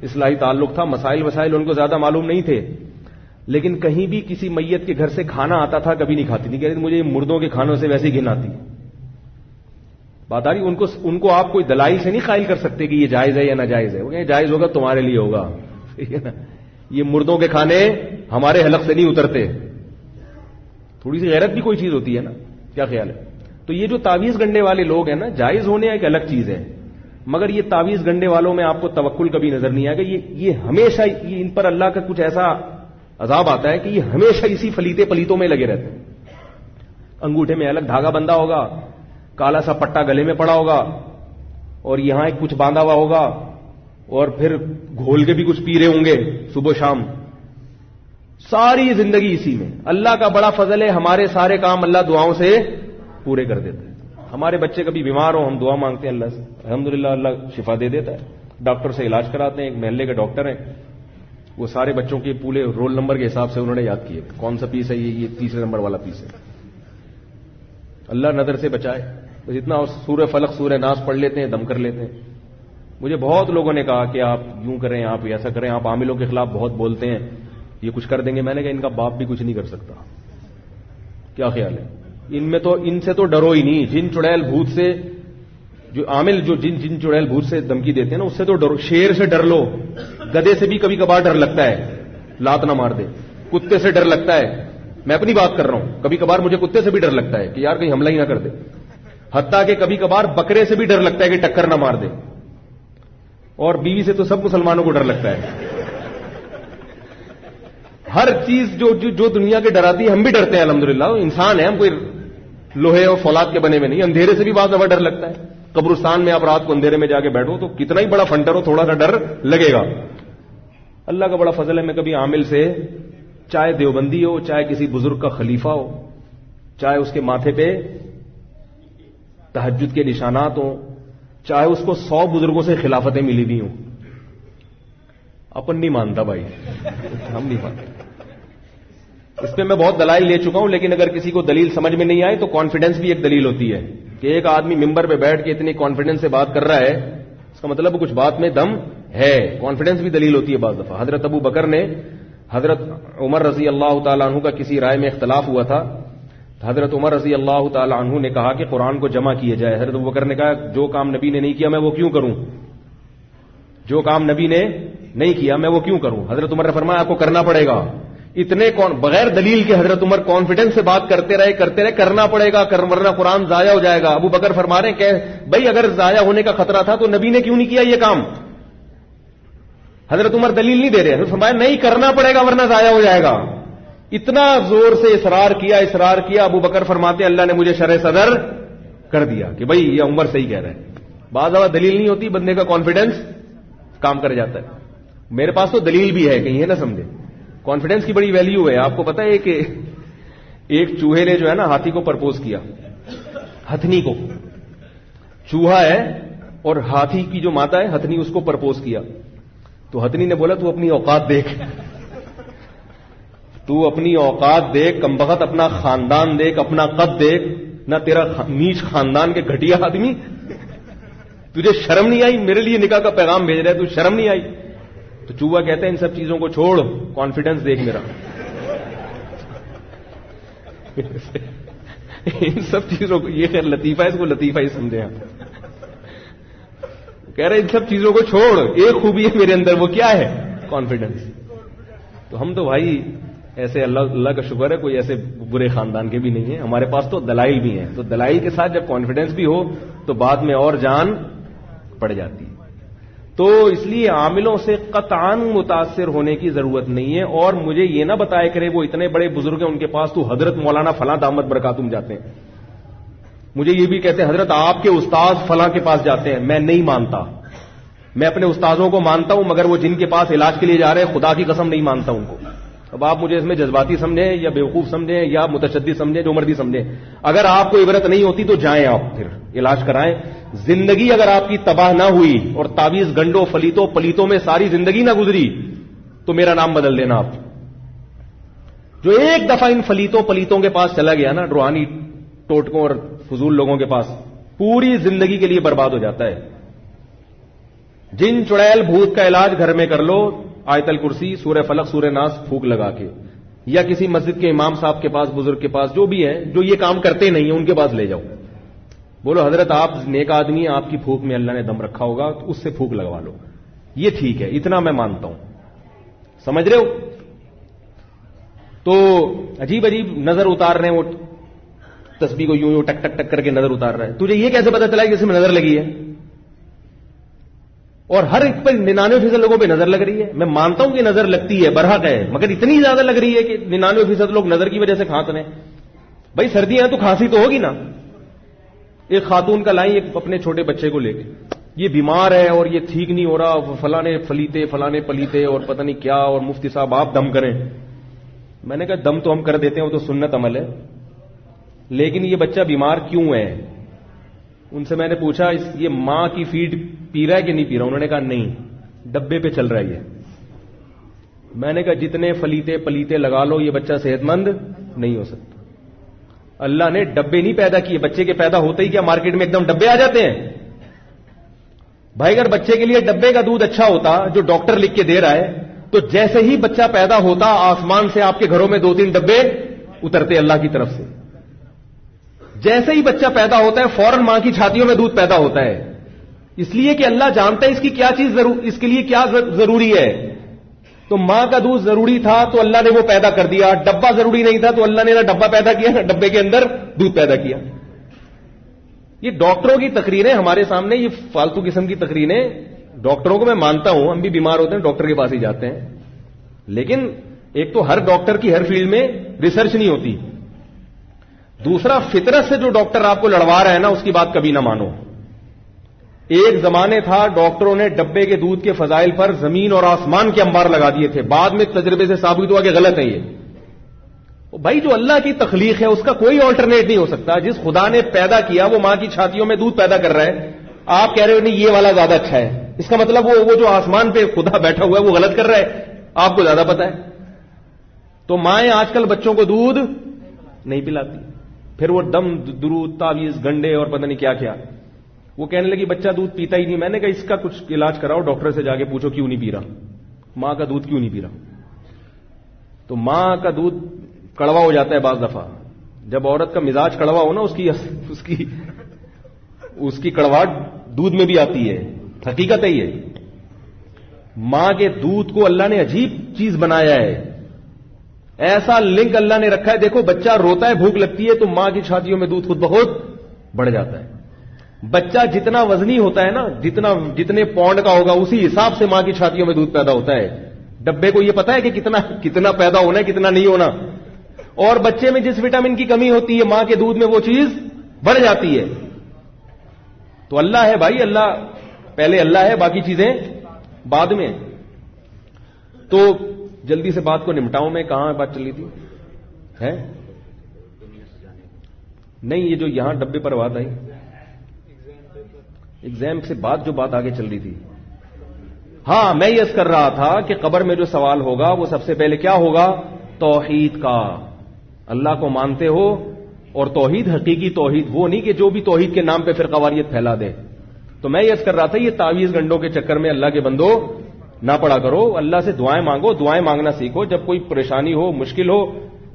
اصلاحی تعلق تھا, مسائل وسائل ان کو زیادہ معلوم نہیں تھے. لیکن کہیں بھی کسی میت کے گھر سے کھانا آتا تھا کبھی نہیں کھاتی تھی. کہتی مجھے مردوں کے کھانوں سے ویسی گھن آتی. بات آ رہی؟ ان کو آپ کوئی دلائل سے نہیں قائل کر سکتے کہ یہ جائز ہے یا ناجائز ہے. وہ کہیں جائز ہوگا تمہارے لیے ہوگا, یہ مردوں کے کھانے ہمارے حلق سے نہیں اترتے. تھوڑی سی غیرت بھی کوئی چیز ہوتی ہے نا, کیا خیال ہے؟ تو یہ جو تعویذ گنڈے والے لوگ ہیں نا, جائز ہونے ایک الگ چیز ہے, مگر یہ تعویذ گنڈے والوں میں آپ کو توکل کبھی نظر نہیں آئے گا. یہ ہمیشہ ان پر اللہ کا کچھ ایسا عذاب آتا ہے کہ یہ ہمیشہ اسی پلیتوں میں لگے رہتے ہیں. انگوٹھے میں الگ دھاگا بندھا ہوگا, کالا سا پٹا گلے میں پڑا ہوگا, اور یہاں ایک کچھ باندھا ہوا ہوگا, اور پھر گھول کے بھی کچھ پی رہے ہوں گے صبح شام. ساری زندگی اسی میں. اللہ کا بڑا فضل ہے, ہمارے سارے کام اللہ دعاؤں سے پورے کر دیتے ہیں. ہمارے بچے کبھی بیمار ہو, ہم دعا مانگتے ہیں اللہ سے, الحمدللہ اللہ شفا دے دیتا ہے. ڈاکٹر سے علاج کراتے ہیں, ایک محلے کے ڈاکٹر ہیں, وہ سارے بچوں کے پورے رول نمبر کے حساب سے انہوں نے یاد کیے, کون سا پیس ہے, یہ 3 نمبر والا پیس ہے. اللہ نظر سے بچائے. بس اتنا سورہ فلق سورہ ناس پڑھ لیتے ہیں, دم کر لیتے ہیں. مجھے بہت لوگوں نے کہا کہ آپ یوں کریں, آپ ایسا کریں, آپ عاملوں کے خلاف بہت بولتے ہیں, یہ کچھ کر دیں گے. میں نے کہا ان کا باپ بھی کچھ نہیں کر سکتا. کیا خیال ہے؟ ان سے تو ڈرو ہی نہیں. جن چڑیل بھوت سے, جو عامل جو جن چڑیل بھوت سے دھمکی دیتے ہیں نا, اس سے تو ڈرو. شیر سے ڈر لو, گدے سے بھی کبھی کبھار ڈر لگتا ہے, لات نہ مار دے. کتے سے ڈر لگتا ہے, میں اپنی بات کر رہا ہوں, کبھی کبھار مجھے کتے سے بھی ڈر لگتا ہے کہ یار کہیں حملہ ہی نہ کر دے. حتیٰ کہ کبھی کبھار بکرے سے بھی ڈر لگتا ہے کہ ٹکر نہ مار دے. اور بیوی سے تو سب مسلمانوں کو ڈر لگتا ہے. ہر چیز جو دنیا کے ڈراتی ہے, ہم بھی ڈرتے ہیں الحمدللہ. انسان ہے, ہم کوئی لوہے اور فولاد کے بنے میں نہیں. اندھیرے سے بھی بعض دفعہ ڈر لگتا ہے. قبرستان میں آپ رات کو اندھیرے میں جا کے بیٹھو تو کتنا ہی بڑا فنٹر ہو, تھوڑا سا ڈر لگے گا. اللہ کا بڑا فضل ہے, میں کبھی عامل سے, چاہے دیوبندی ہو, چاہے کسی بزرگ کا خلیفہ ہو, چاہے اس کے ماتھے پہ تہجد کے نشانات ہوں, چاہے اس کو 100 بزرگوں سے خلافتیں ملی بھی ہوں, اپن نہیں مانتا بھائی, ہم نہیں مانتے. اس پہ میں بہت دلائل لے چکا ہوں, لیکن اگر کسی کو دلیل سمجھ میں نہیں آئے تو کانفیڈنس بھی ایک دلیل ہوتی ہے. کہ ایک آدمی ممبر پہ بیٹھ کے اتنی کانفیڈنس سے بات کر رہا ہے, اس کا مطلب کچھ بات میں دم ہے. کانفیڈنس بھی دلیل ہوتی ہے بعض دفعہ. حضرت ابو بکر نے حضرت عمر رضی اللہ تعالیٰ عنہ کا کسی رائے میں اختلاف ہوا تھا. حضرت عمر رضی اللہ تعالیٰ عنہ نے کہا کہ قرآن کو جمع کیا جائے. حضرت ابو بکر نے کہا جو کام نبی نے نہیں کیا میں وہ کیوں کروں, جو کام نبی نے نہیں کیا میں وہ کیوں کروں. حضرت عمر نے فرمایا آپ کو کرنا پڑے گا. اتنے بغیر دلیل کے حضرت عمر کانفیڈنس سے بات کرتے رہے, کرنا پڑے گا, ورنہ قرآن ضائع ہو جائے گا. ابو بکر فرما رہے ہیں کہ بھائی اگر ضائع ہونے کا خطرہ تھا تو نبی نے کیوں نہیں کیا یہ کام. حضرت عمر دلیل نہیں دے رہے، حضرت فرمایا نہیں کرنا پڑے گا ورنہ ضائع ہو جائے گا. اتنا زور سے اصرار کیا. ابو بکر فرماتے اللہ نے مجھے شرح صدر کر دیا کہ بھائی یہ عمر صحیح کہہ رہا ہے. بعض دفعہ دلیل نہیں ہوتی، بندے کا کانفیڈنس کام کر جاتا ہے. میرے پاس تو دلیل بھی ہے کہیں، ہے نہ سمجھے. کانفیڈنس کی بڑی ویلیو ہے. آپ کو پتا ہے کہ ایک چوہے نے جو ہے نا ہاتھی کو پرپوز کیا، ہتھنی کو. چوہا ہے اور ہاتھی کی جو ماتا ہے ہتھنی، اس کو پرپوز کیا. تو ہتھنی نے بولا تو اپنی اوقات دیکھ، تو اپنی اوقات دیکھ کمبخت، اپنا خاندان دیکھ، اپنا قد دیکھ، نہ تیرا نیچ خاندان کے گھٹیا آدمی، تجھے شرم نہیں آئی؟ میرے لیے نکاح کا پیغام بھیج رہا ہے، تو شرم نہیں آئی؟ تو چوہا کہتے ہیں ان سب چیزوں کو چھوڑ، کانفیڈنس دیکھ میرا. ان سب چیزوں کو، یہ خیر لطیفہ ہے، اس کو لطیفہ ہی سمجھے آپ. کہہ رہے ان سب چیزوں کو چھوڑ، ایک خوبی ہے میرے اندر، وہ کیا ہے؟ کانفیڈنس. تو ہم تو بھائی ایسے اللہ کا شکر ہے کوئی ایسے برے خاندان کے بھی نہیں ہیں، ہمارے پاس تو دلائل بھی ہیں. تو دلائل کے ساتھ جب کانفیڈنس بھی ہو تو بعد میں اور جان پڑ جاتی ہے. تو اس لیے عاملوں سے قطعاً متاثر ہونے کی ضرورت نہیں ہے. اور مجھے یہ نہ بتایا کرے وہ اتنے بڑے بزرگ ہیں ان کے پاس تو حضرت مولانا فلاں دامت برکاتہم جاتے ہیں. مجھے یہ بھی کہتے ہیں حضرت آپ کے استاذ فلاں کے پاس جاتے ہیں. میں نہیں مانتا. میں اپنے استاذوں کو مانتا ہوں، مگر وہ جن کے پاس علاج کے لیے جا رہے ہیں خدا کی قسم نہیں مانتا ان کو. اب آپ مجھے اس میں جذباتی سمجھیں یا بیوقوف سمجھیں یا متشدد سمجھیں، جو مرضی سمجھیں. اگر آپ کو عبرت نہیں ہوتی تو جائیں، آپ پھر علاج کرائیں. زندگی اگر آپ کی تباہ نہ ہوئی اور تعویذ گنڈوں پلیتوں میں ساری زندگی نہ گزری تو میرا نام بدل دینا آپ. جو ایک دفعہ ان پلیتوں کے پاس چلا گیا نا، روحانی ٹوٹکوں اور فضول لوگوں کے پاس، پوری زندگی کے لیے برباد ہو جاتا ہے. جن چڑیل بھوت کا علاج گھر میں کر لو، آیت الکرسی، سورہ فلق، سورہ ناس پھونک لگا کے، یا کسی مسجد کے امام صاحب کے پاس، بزرگ کے پاس، جو بھی ہیں جو یہ کام کرتے نہیں ہیں ان کے پاس لے جاؤ. بولو حضرت آپ نیک آدمی ہیں، آپ کی پھونک میں اللہ نے دم رکھا ہوگا، تو اس سے پھونک لگوا لو. یہ ٹھیک ہے، اتنا میں مانتا ہوں. سمجھ رہے ہو؟ تو عجیب نظر اتار رہے ہیں، وہ تسبیح کو یوں ٹک ٹک ٹک کر کے نظر اتار رہا ہے. تجھے یہ کیسے پتا چلا کہ کسی میں نظر لگی ہے؟ اور ہر ایک پر 99% لوگوں پہ نظر لگ رہی ہے. میں مانتا ہوں کہ نظر لگتی ہے، برحق ہے، مگر اتنی زیادہ لگ رہی ہے کہ 99% لوگ نظر کی وجہ سے کھانس رہے ہیں. بھائی سردیاں ہیں تو کھانسی تو ہوگی نا. ایک خاتون کا لائیں ایک اپنے چھوٹے بچے کو لے کے، یہ بیمار ہے اور یہ ٹھیک نہیں ہو رہا، فلانے پلیتے اور پتہ نہیں کیا، اور مفتی صاحب آپ دم کریں. میں نے کہا دم تو ہم کر دیتے ہیں، وہ تو سنت عمل ہے، لیکن یہ بچہ بیمار کیوں ہے؟ ان سے میں نے پوچھا یہ ماں کی فیڈ پی رہا ہے کہ نہیں پی رہا؟ انہوں نے کہا نہیں، ڈبے پہ چل رہا ہے یہ. میں نے کہا جتنے پلیتے لگا لو یہ بچہ صحت مند نہیں ہو سکتا. اللہ نے ڈبے نہیں پیدا کیے، بچے کے پیدا ہوتے ہی کیا مارکیٹ میں ایک دم ڈبے آ جاتے ہیں؟ بھائی اگر بچے کے لیے ڈبے کا دودھ اچھا ہوتا جو ڈاکٹر لکھ کے دے رہا ہے، تو جیسے ہی بچہ پیدا ہوتا آسمان سے آپ کے گھروں میں 2-3 ڈبے اترتے اللہ کی طرف سے. جیسے ہی بچہ پیدا ہوتا ہے فوراً ماں کی چھاتیوں میں دودھ پیدا ہوتا ہے، اس لیے کہ اللہ جانتا ہے اس کی کیا چیز اس کے لیے کیا ضروری ہے. تو ماں کا دودھ ضروری تھا تو اللہ نے وہ پیدا کر دیا. ڈبہ ضروری نہیں تھا تو اللہ نے نہ ڈبہ پیدا کیا نہ ڈبے کے اندر دودھ پیدا کیا. یہ ڈاکٹروں کی تقریریں ہمارے سامنے، یہ فالتو قسم کی تقریریں. ڈاکٹروں کو میں مانتا ہوں، ہم بھی بیمار ہوتے ہیں ڈاکٹر کے پاس ہی جاتے ہیں، لیکن ایک تو ہر ڈاکٹر کی ہر فیلڈ میں ریسرچ نہیں ہوتی. دوسرا فطرت سے جو ڈاکٹر آپ کو لڑوا رہا ہے نا، اس کی بات کبھی نہ مانو. ایک زمانے تھا ڈاکٹروں نے ڈبے کے دودھ کے فضائل پر زمین اور آسمان کے انبار لگا دیے تھے، بعد میں تجربے سے ثابت ہوا کہ غلط ہے یہ. بھائی جو اللہ کی تخلیق ہے اس کا کوئی آلٹرنیٹ نہیں ہو سکتا. جس خدا نے پیدا کیا وہ ماں کی چھاتیوں میں دودھ پیدا کر رہا ہے. آپ کہہ رہے ہو نہیں یہ والا زیادہ اچھا ہے، اس کا مطلب وہ جو آسمان پہ خدا بیٹھا ہوا ہے وہ غلط کر رہا ہے، آپ کو زیادہ پتا ہے. تو مائیں آج کل بچوں کو دودھ نہیں پلاتی، پھر وہ دم درود تعویذ گنڈے اور پتہ نہیں کیا کیا. وہ کہنے لگی بچہ دودھ پیتا ہی نہیں. میں نے کہا اس کا کچھ علاج کراؤ، ڈاکٹر سے جا کے پوچھو کیوں نہیں پی رہا، ماں کا دودھ کیوں نہیں پی رہا. تو ماں کا دودھ کڑوا ہو جاتا ہے بعض دفعہ. جب عورت کا مزاج کڑوا ہو نا، اس کی کڑواہٹ دودھ میں بھی آتی ہے. حقیقت ہے یہ. ماں کے دودھ کو اللہ نے عجیب چیز بنایا ہے، ایسا لنک اللہ نے رکھا ہے. دیکھو بچہ روتا ہے، بھوک لگتی ہے تو ماں کی چھاتیوں میں دودھ خود بخود بڑھ جاتا ہے. بچہ جتنا وزنی ہوتا ہے نا، جتنے پاؤنڈ کا ہوگا اسی حساب سے ماں کی چھاتیوں میں دودھ پیدا ہوتا ہے. ڈبے کو یہ پتا ہے کہ کتنا پیدا ہونا ہے، کتنا نہیں ہونا. اور بچے میں جس وٹامن کی کمی ہوتی ہے ماں کے دودھ میں وہ چیز بڑھ جاتی ہے. تو اللہ ہے بھائی، اللہ پہلے اللہ ہے، باقی چیزیں بعد میں. تو جلدی سے بات کو نمٹاؤں میں. کہاں بات چل رہی تھی؟ ہے نہیں، یہ جو یہاں ڈبے پر بات آئی ایگزام سے بعد جو بات آگے چل رہی تھی. ہاں، میں یہ کر رہا تھا کہ قبر میں جو سوال ہوگا وہ سب سے پہلے کیا ہوگا؟ توحید کا. اللہ کو مانتے ہو، اور توحید حقیقی توحید، وہ نہیں کہ جو بھی توحید کے نام پہ پھر قواریت پھیلا دے. تو میں یہ کر رہا تھا یہ تعویذ گنڈوں کے چکر میں اللہ کے بندو نہ پڑا کرو. اللہ سے دعائیں مانگو، دعائیں مانگنا سیکھو. جب کوئی پریشانی ہو، مشکل ہو،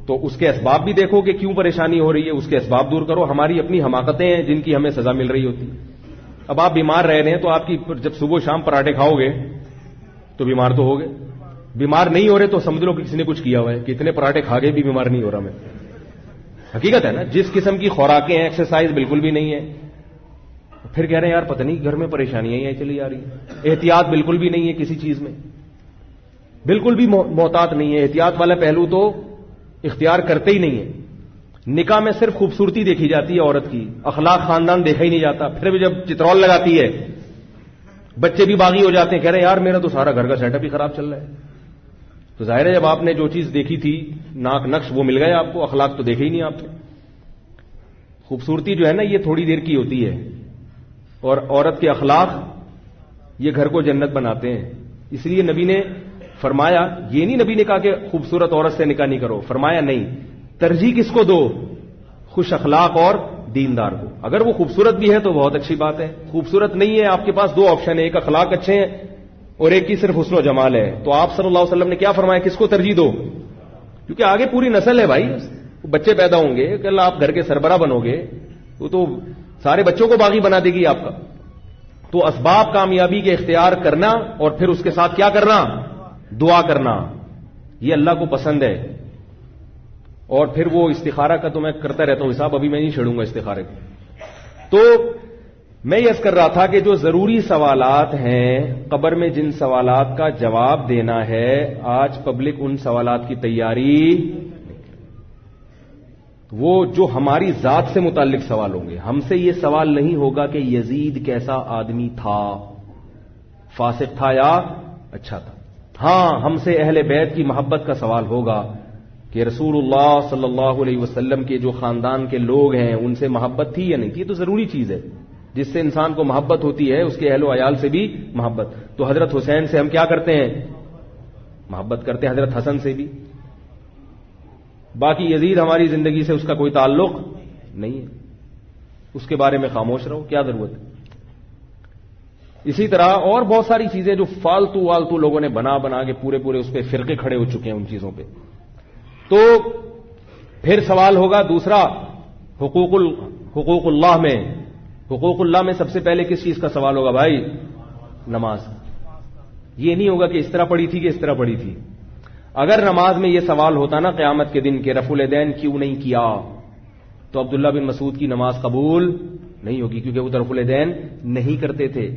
تو اس کے اسباب بھی دیکھو کہ کیوں پریشانی ہو رہی ہے، اس کے اسباب دور کرو. ہماری اپنی حماقتیں ہیں جن کی ہمیں سزا مل رہی ہوتی. اب آپ بیمار رہ رہے ہیں تو آپ کی جب صبح شام پراٹھے کھاؤ گے تو بیمار تو ہوگے. بیمار نہیں ہو رہے تو سمجھ لو کہ کسی نے کچھ کیا ہوا ہے کہ اتنے پراٹھے کھا گئے بھی بیمار نہیں ہو رہا میں. حقیقت ہے نا. جس قسم کی خوراکیں ہیں، ایکسرسائز بالکل بھی نہیں ہے، پھر کہہ رہے ہیں یار پتہ نہیں گھر میں پریشانیاں ہی چلی آ رہی ہیں. احتیاط بالکل بھی نہیں ہے کسی چیز میں، بالکل بھی محتاط نہیں ہے. احتیاط والا پہلو تو اختیار کرتے ہی نہیں ہے. نکاح میں صرف خوبصورتی دیکھی جاتی ہے عورت کی، اخلاق خاندان دیکھا ہی نہیں جاتا. پھر بھی جب چترول لگاتی ہے بچے بھی باغی ہو جاتے ہیں، کہہ رہے ہیں یار میرا تو سارا گھر کا سیٹ اپ ہی خراب چل رہا ہے. تو ظاہر ہے جب آپ نے جو چیز دیکھی تھی ناک نقش وہ مل گئے آپ کو، اخلاق تو دیکھے ہی نہیں آپ نے. خوبصورتی جو ہے نا یہ تھوڑی دیر کی ہوتی ہے، اور عورت کے اخلاق یہ گھر کو جنت بناتے ہیں. اس لیے نبی نے فرمایا، یہ نہیں نبی نے کہا کہ خوبصورت عورت سے نکاح نہیں کرو، فرمایا نہیں، ترجیح کس کو دو؟ خوش اخلاق اور دیندار کو. اگر وہ خوبصورت بھی ہے تو بہت اچھی بات ہے، خوبصورت نہیں ہے آپ کے پاس دو آپشن ہے، ایک اخلاق اچھے ہیں اور ایک کی صرف حسن و جمال ہے. تو آپ صلی اللہ علیہ وسلم نے کیا فرمایا؟ کس کو ترجیح دو؟ کیونکہ آگے پوری نسل ہے بھائی، بچے پیدا ہوں گے، کل آپ گھر کے سربراہ بنو گے، وہ تو سارے بچوں کو باغی بنا دے گی آپ کا. تو اسباب کامیابی کے اختیار کرنا اور پھر اس کے ساتھ کیا کرنا؟ دعا کرنا. یہ اللہ کو پسند ہے. اور پھر وہ استخارہ کا تو میں کرتا رہتا ہوں حساب، ابھی میں نہیں چھیڑوں گا استخارے کو. تو میں یہ کر رہا تھا کہ جو ضروری سوالات ہیں قبر میں، جن سوالات کا جواب دینا ہے، آج پبلک ان سوالات کی تیاری، وہ جو ہماری ذات سے متعلق سوال ہوں گے. ہم سے یہ سوال نہیں ہوگا کہ یزید کیسا آدمی تھا، فاسق تھا یا اچھا تھا. ہاں، ہم سے اہل بیت کی محبت کا سوال ہوگا کہ رسول اللہ صلی اللہ علیہ وسلم کے جو خاندان کے لوگ ہیں ان سے محبت تھی یا نہیں تھی. یہ تو ضروری چیز ہے، جس سے انسان کو محبت ہوتی ہے اس کے اہل و عیال سے بھی محبت. تو حضرت حسین سے ہم کیا کرتے ہیں؟ محبت کرتے ہیں. حضرت حسن سے بھی. باقی یزید ہماری زندگی سے اس کا کوئی تعلق نہیں ہے، اس کے بارے میں خاموش رہو، کیا ضرورت ہے. اسی طرح اور بہت ساری چیزیں جو فالتو والتو لوگوں نے بنا کے پورے اس پہ فرقے کھڑے ہو چکے ہیں ان چیزوں پہ. تو پھر سوال ہوگا دوسرا، حقوق اللہ میں. حقوق اللہ میں سب سے پہلے کس چیز کا سوال ہوگا بھائی؟ نماز. یہ نہیں ہوگا کہ اس طرح پڑھی تھی کہ اس طرح پڑھی تھی. اگر نماز میں یہ سوال ہوتا نا قیامت کے دن کہ رفع الیدین کیوں نہیں کیا، تو عبداللہ بن مسعود کی نماز قبول نہیں ہوگی، کیونکہ وہ رفع الیدین نہیں کرتے تھے.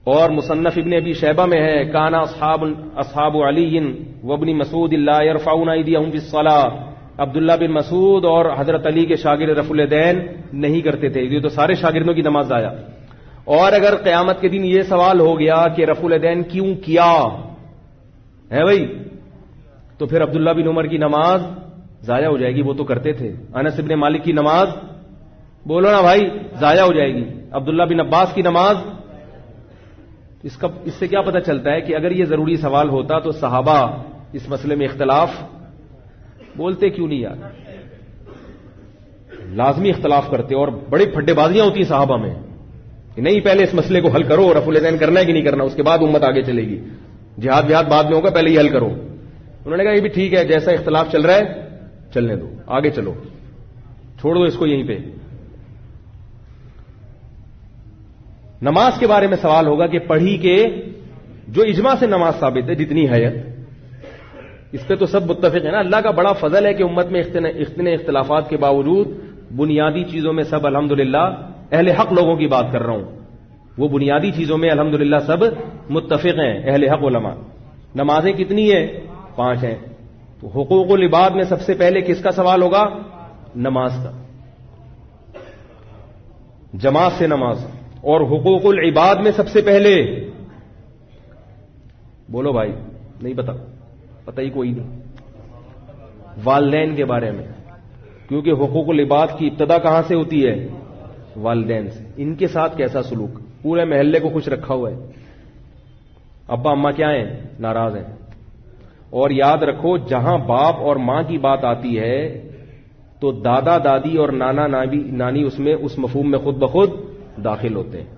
اور مصنف ابن ابی شیبہ میں ہے، کانا اصحاب علی وابن مسعود لا يرفعون ایدیہم فی الصلاۃ. عبداللہ بن مسعود اور حضرت علی کے شاگرد رفع الیدین نہیں کرتے تھے. یہ تو سارے شاگردوں کی نماز ضائع. اور اگر قیامت کے دن یہ سوال ہو گیا کہ رفع الیدین کیوں کیا ہے بھائی، تو پھر عبداللہ بن عمر کی نماز ضائع ہو جائے گی، وہ تو کرتے تھے. انس ابن مالک کی نماز بولو نا بھائی ضائع ہو جائے گی. عبداللہ بن عباس کی نماز. اس سے کیا پتہ چلتا ہے کہ اگر یہ ضروری سوال ہوتا تو صحابہ اس مسئلے میں اختلاف بولتے کیوں نہیں یار؟ لازمی اختلاف کرتے، اور بڑی پھڈے بازیاں ہوتی ہیں صحابہ میں. نہیں، پہلے اس مسئلے کو حل کرو، رفع الیدین کرنا ہے کہ نہیں کرنا، اس کے بعد امت آگے چلے گی. جہاد بعد میں ہوگا، پہلے یہ حل کرو. انہوں نے کہا یہ بھی ٹھیک ہے، جیسا اختلاف چل رہا ہے چلنے دو، آگے چلو، چھوڑ دو اس کو یہیں پہ. نماز کے بارے میں سوال ہوگا کہ پڑھی کے جو اجماع سے نماز ثابت ہے جتنی حیت، اس پہ تو سب متفق ہیں نا. اللہ کا بڑا فضل ہے کہ امت میں اتنے اختلافات کے باوجود بنیادی چیزوں میں سب الحمدللہ اہل حق لوگوں کی بات کر رہا ہوں، وہ بنیادی چیزوں میں الحمدللہ سب متفق ہیں اہل حق علماء. نمازیں کتنی ہیں؟ 5 ہیں. تو حقوق العباد میں سب سے پہلے کس کا سوال ہوگا؟ نماز کا، جماعت سے نماز. اور حقوق العباد میں سب سے پہلے، بولو بھائی، نہیں پتہ ہی کوئی نہیں، والدین کے بارے میں. کیونکہ حقوق العباد کی ابتدا کہاں سے ہوتی ہے؟ والدین سے. ان کے ساتھ کیسا سلوک؟ پورے محلے کو خوش رکھا ہوا ہے، ابا اماں کیا ہیں؟ ناراض ہیں. اور یاد رکھو جہاں باپ اور ماں کی بات آتی ہے تو دادا دادی اور نانا نانی اس میں اس مفہوم میں خود بخود داخل ہوتے ہیں،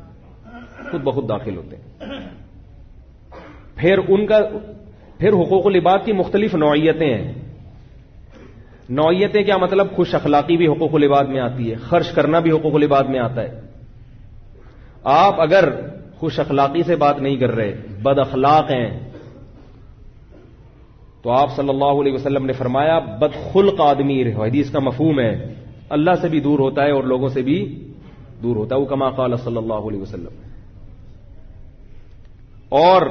خود بخود داخل ہوتے ہیں. پھر حقوق العباد کی مختلف نوعیتیں ہیں. نوعیتیں کیا مطلب؟ خوش اخلاقی بھی حقوق العباد میں آتی ہے، خرچ کرنا بھی حقوق العباد میں آتا ہے. آپ اگر خوش اخلاقی سے بات نہیں کر رہے، بد اخلاق ہیں، تو آپ صلی اللہ علیہ وسلم نے فرمایا بد خلق آدمی، حدیث کا مفہوم ہے، اللہ سے بھی دور ہوتا ہے اور لوگوں سے بھی دور ہوتا ہے. وہ کما قال صلی اللہ علیہ وسلم. اور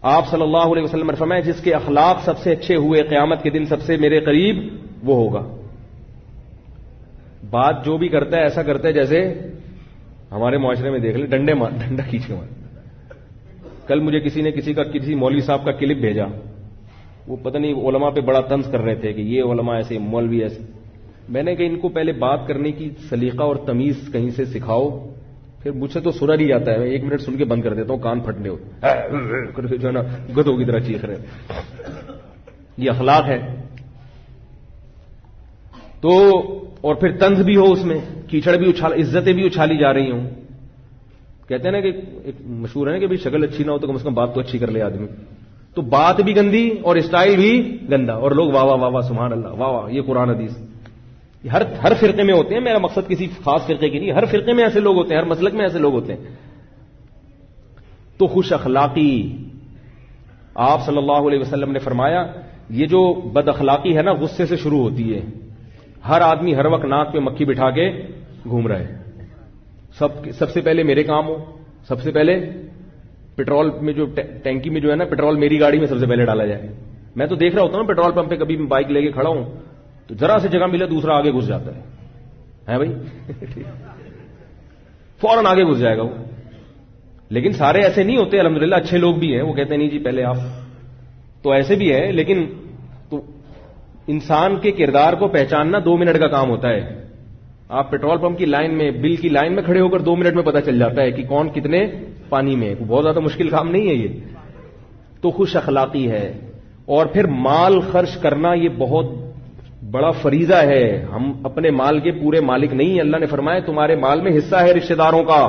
آپ صلی اللہ علیہ وسلم نے فرمایا جس کے اخلاق سب سے اچھے ہوئے قیامت کے دن سب سے میرے قریب وہ ہوگا. بات جو بھی کرتا ہے ایسا کرتا ہے جیسے ہمارے معاشرے میں دیکھ لیں ڈنڈا کھینچ کے مار. کل مجھے کسی مولوی صاحب کا کلپ بھیجا، وہ پتہ نہیں علماء پہ بڑا طنز کر رہے تھے کہ یہ علماء ایسے، مولوی ایسے. میں نے کہا ان کو پہلے بات کرنے کی سلیقہ اور تمیز کہیں سے سکھاؤ. پھر مجھ سے تو سنا نہیں جاتا ہے، میں 1 منٹ سن کے بند کر دیتا ہوں، کان پھٹنے ہوتے جو ہے نا گدھوں کی طرح چیخ رہے. یہ اخلاق ہے. تو اور پھر طنز بھی ہو، اس میں کیچڑ بھی عزتیں بھی اچھالی جا رہی ہوں. کہتے ہیں نا کہ ایک مشہور ہے نا کہ بھائی شکل اچھی نہ ہو تو کم سے کم بات تو اچھی کر لے آدمی. تو بات بھی گندی اور اسٹائل بھی گندا، اور لوگ واہ واہ واہ واہ سبحان اللہ واہ واہ. یہ قرآن حدیث ہر فرقے میں ہوتے ہیں. میرا مقصد کسی خاص فرقے کی نہیں، ہر فرقے میں ایسے لوگ ہوتے ہیں، ہر مسلک میں ایسے لوگ ہوتے ہیں. تو خوش اخلاقی، آپ صلی اللہ علیہ وسلم نے فرمایا یہ جو بد اخلاقی ہے نا غصے سے شروع ہوتی ہے. ہر آدمی ہر وقت ناک پہ مکھی بٹھا کے گھوم رہا ہے. سب سے پہلے میرے کام ہو، سب سے پہلے پیٹرول میں جو ٹینکی میں جو ہے نا پیٹرول میری گاڑی میں سب سے پہلے ڈالا جائے. میں تو دیکھ رہا ہوتا ہوں پیٹرول پمپ پہ، کبھی میں بائک لے کے کھڑا ہوں تو ذرا سے جگہ ملے دوسرا آگے گھس جاتا ہے بھائی فوراً آگے گھس جائے گا وہ. لیکن سارے ایسے نہیں ہوتے الحمدللہ، اچھے لوگ بھی ہیں، وہ کہتے ہیں نہیں جی پہلے آپ. تو ایسے بھی ہیں، لیکن تو انسان کے کردار کو پہچاننا 2 منٹ کا کام ہوتا ہے. آپ پیٹرول پمپ کی لائن میں، بل کی لائن میں کھڑے ہو کر 2 منٹ میں پتہ چل جاتا ہے کہ کون کتنے پانی میں. بہت زیادہ مشکل کام نہیں ہے یہ. تو خوش اخلاقی ہے. اور پھر مال خرچ کرنا یہ بہت بڑا فریضہ ہے. ہم اپنے مال کے پورے مالک نہیں ہیں. اللہ نے فرمایا تمہارے مال میں حصہ ہے رشتہ داروں کا.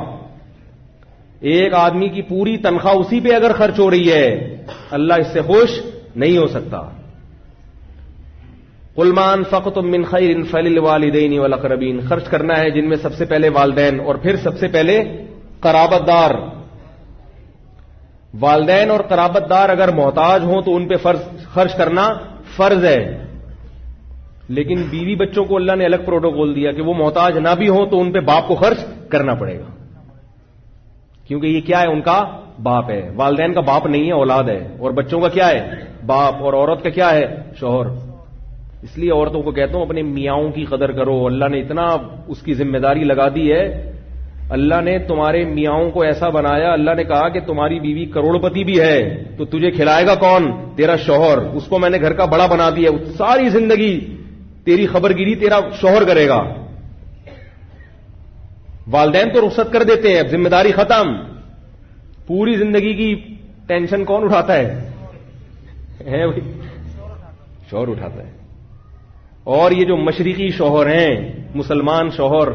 ایک آدمی کی پوری تنخواہ اسی پہ اگر خرچ ہو رہی ہے، اللہ اس سے خوش نہیں ہو سکتا. قل ما انفقتم من خیر فللوالدین والاقربین. خرچ کرنا ہے جن میں سب سے پہلے والدین اور پھر سب سے پہلے قرابت دار. والدین اور قرابت دار اگر محتاج ہوں تو ان پہ خرچ کرنا فرض ہے. لیکن بیوی بچوں کو اللہ نے الگ پروٹوکول دیا کہ وہ محتاج نہ بھی ہوں تو ان پہ باپ کو خرچ کرنا پڑے گا، کیونکہ یہ کیا ہے؟ ان کا باپ ہے. والدین کا باپ نہیں ہے، اولاد ہے. اور بچوں کا کیا ہے؟ باپ. اور عورت کا کیا ہے؟ شوہر. اس لیے عورتوں کو کہتا ہوں اپنے میاؤں کی قدر کرو. اللہ نے اتنا اس کی ذمہ داری لگا دی ہے. اللہ نے تمہارے میاؤں کو ایسا بنایا، اللہ نے کہا کہ تمہاری بیوی کروڑپتی بھی ہے تو تجھے کھلائے گا کون؟ تیرا شوہر. اس کو میں نے گھر کا بڑا بنا دیا. ساری زندگی تیری خبر گیری تیرا شوہر کرے گا. والدین تو رخصت کر دیتے ہیں، اب ذمہ داری ختم. پوری زندگی کی ٹینشن کون اٹھاتا ہے بھائی؟ شوہر اٹھاتا ہے. اور یہ جو مشرقی شوہر ہیں، مسلمان شوہر،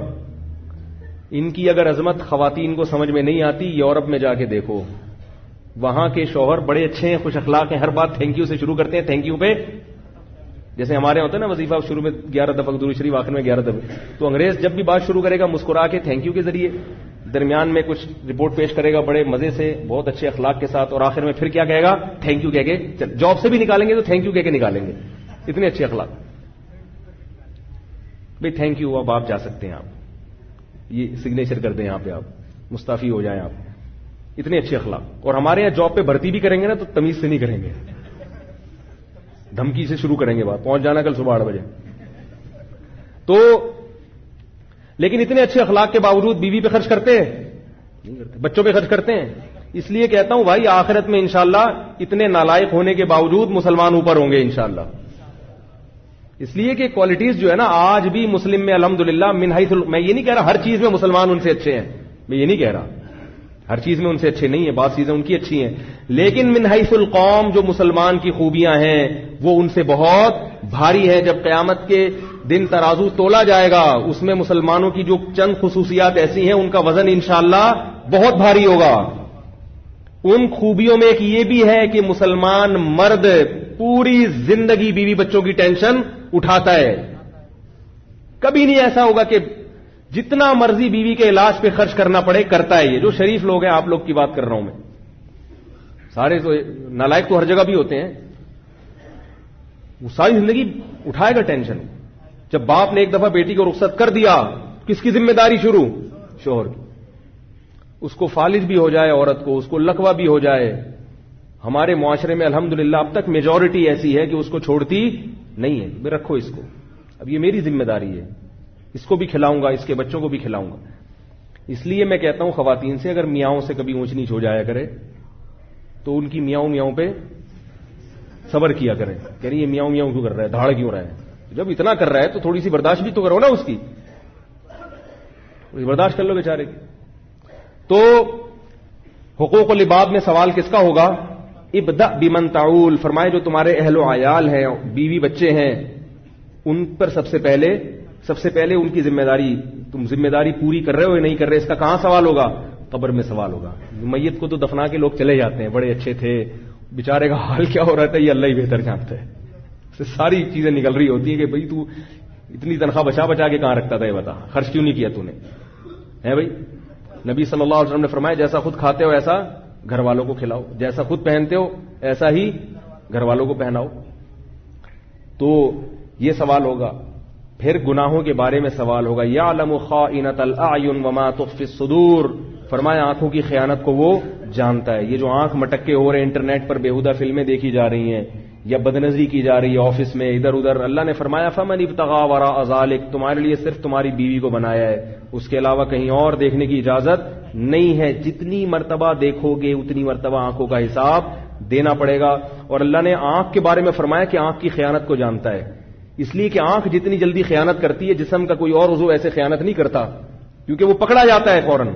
ان کی اگر عظمت خواتین کو سمجھ میں نہیں آتی، یورپ میں جا کے دیکھو. وہاں کے شوہر بڑے اچھے ہیں، خوش اخلاق ہیں، ہر بات تھینک یو سے شروع کرتے ہیں. تھینک یو پہ جیسے ہمارے ہوتے ہیں نا وظیفہ شروع میں 11 دفعہ، درود شریف آخر میں 11 دفعہ. تو انگریز جب بھی بات شروع کرے گا مسکرا کے تھینک یو کے ذریعے، درمیان میں کچھ رپورٹ پیش کرے گا بڑے مزے سے، بہت اچھے اخلاق کے ساتھ، اور آخر میں پھر کیا کہے گا؟ تھینک یو کہہ کے. جاب سے بھی نکالیں گے تو تھینک یو کہہ کے نکالیں گے. اتنے اچھے اخلاق. بھائی تھینک یو، اب آپ جا سکتے ہیں، آپ یہ سگنیچر کر دیں یہاں پہ، آپ مستعفی ہو جائیں، آپ اتنے اچھے اخلاق. اور ہمارے یہاں جاب پہ بھرتی بھی کریں گے نا تو تمیز سے نہیں کریں گے، دھمکی سے شروع کریں گے بات، پہنچ جانا کل صبح 8 بجے. تو لیکن اتنے اچھے اخلاق کے باوجود بیوی پہ خرچ کرتے ہیں؟ نہیں کرتے. بچوں پہ خرچ کرتے ہیں؟ اس لیے کہتا ہوں بھائی آخرت میں انشاءاللہ اتنے نالائق ہونے کے باوجود مسلمان اوپر ہوں گے انشاءاللہ. اس لیے کہ کوالٹیز جو ہے نا آج بھی مسلم میں الحمدللہ من حیث، میں یہ نہیں کہہ رہا ہر چیز میں مسلمان ان سے اچھے ہیں، میں یہ نہیں کہہ رہا ہر چیز میں ان سے اچھے نہیں ہیں، بعض چیزیں ان کی اچھی ہیں، لیکن من حیث القوم جو مسلمان کی خوبیاں ہیں وہ ان سے بہت بھاری ہے. جب قیامت کے دن ترازو تولا جائے گا اس میں مسلمانوں کی جو چند خصوصیات ایسی ہیں ان کا وزن انشاءاللہ بہت بھاری ہوگا. ان خوبیوں میں ایک یہ بھی ہے کہ مسلمان مرد پوری زندگی بیوی بچوں کی ٹینشن اٹھاتا ہے. کبھی نہیں ایسا ہوگا کہ جتنا مرضی بیوی کے علاج پہ خرچ کرنا پڑے کرتا ہے. یہ جو شریف لوگ ہیں، آپ لوگ کی بات کر رہا ہوں میں، سارے تو نالائق تو ہر جگہ بھی ہوتے ہیں، وہ ساری زندگی اٹھائے گا ٹینشن. جب باپ نے ایک دفعہ بیٹی کو رخصت کر دیا کس کی ذمہ داری شروع؟ شوہر کی. اس کو فالج بھی ہو جائے عورت کو، اس کو لقوہ بھی ہو جائے. ہمارے معاشرے میں الحمدللہ اب تک میجورٹی ایسی ہے کہ اس کو چھوڑتی نہیں ہے. میں رکھو اس کو، اب یہ میری ذمہ داری ہے، اس کو بھی کھلاؤں گا، اس کے بچوں کو بھی کھلاؤں گا. اس لیے میں کہتا ہوں خواتین سے اگر میاؤں سے کبھی اونچ نیچ ہو جایا کرے تو ان کی میاؤں پہ صبر کیا کریں. کہہ رہی یہ میاؤں کیوں کر رہا ہے، دھاڑ کیوں رہا ہے؟ جب اتنا کر رہا ہے تو تھوڑی سی برداشت بھی تو کرو نا، اس کی برداشت کر لو بیچارے کی. تو حقوق العباد میں سوال کس کا ہوگا؟ ابدأ بمن تعول، فرمائے جو تمہارے اہل و عیال ہیں، بیوی بچے ہیں، ان پر سب سے پہلے ان کی ذمہ داری، تم ذمہ داری پوری کر رہے ہو یا نہیں کر رہے، اس کا کہاں سوال ہوگا؟ قبر میں سوال ہوگا. میت کو تو دفنا کے لوگ چلے جاتے ہیں، بڑے اچھے تھے، بیچارے کا حال کیا ہو رہا تھا یہ اللہ ہی بہتر جانتا ہے. ساری چیزیں نکل رہی ہوتی ہیں کہ بھئی تو اتنی تنخواہ بچا کے کہاں رکھتا تھا، یہ بتا خرچ کیوں نہیں کیا تو نے، ہے بھائی؟ نبی صلی اللہ علیہ وسلم نے فرمایا جیسا خود کھاتے ہو ایسا گھر والوں کو کھلاؤ، جیسا خود پہنتے ہو ایسا ہی گھر والوں کو پہناؤ. تو یہ سوال ہوگا. پھر گناہوں کے بارے میں سوال ہوگا. یعلم خائنۃ الاعین وما تخفی الصدور، فرمایا آنکھوں کی خیانت کو وہ جانتا ہے. یہ جو آنکھ مٹکے ہو رہے ہیں، انٹرنیٹ پر بیہودہ فلمیں دیکھی جا رہی ہیں یا بدنظری کی جا رہی ہے آفس میں ادھر ادھر، اللہ نے فرمایا فمن ابتغى وراء ذلك، تمہارے لیے صرف تمہاری بیوی کو بنایا ہے، اس کے علاوہ کہیں اور دیکھنے کی اجازت نہیں ہے. جتنی مرتبہ دیکھو گے اتنی مرتبہ آنکھوں کا حساب دینا پڑے گا. اور اللہ نے آنکھ کے بارے میں فرمایا کہ آنکھ کی خیانت کو جانتا ہے، اس لیے کہ آنکھ جتنی جلدی خیانت کرتی ہے جسم کا کوئی اور عضو ایسے خیانت نہیں کرتا، کیونکہ وہ پکڑا جاتا ہے فوراً.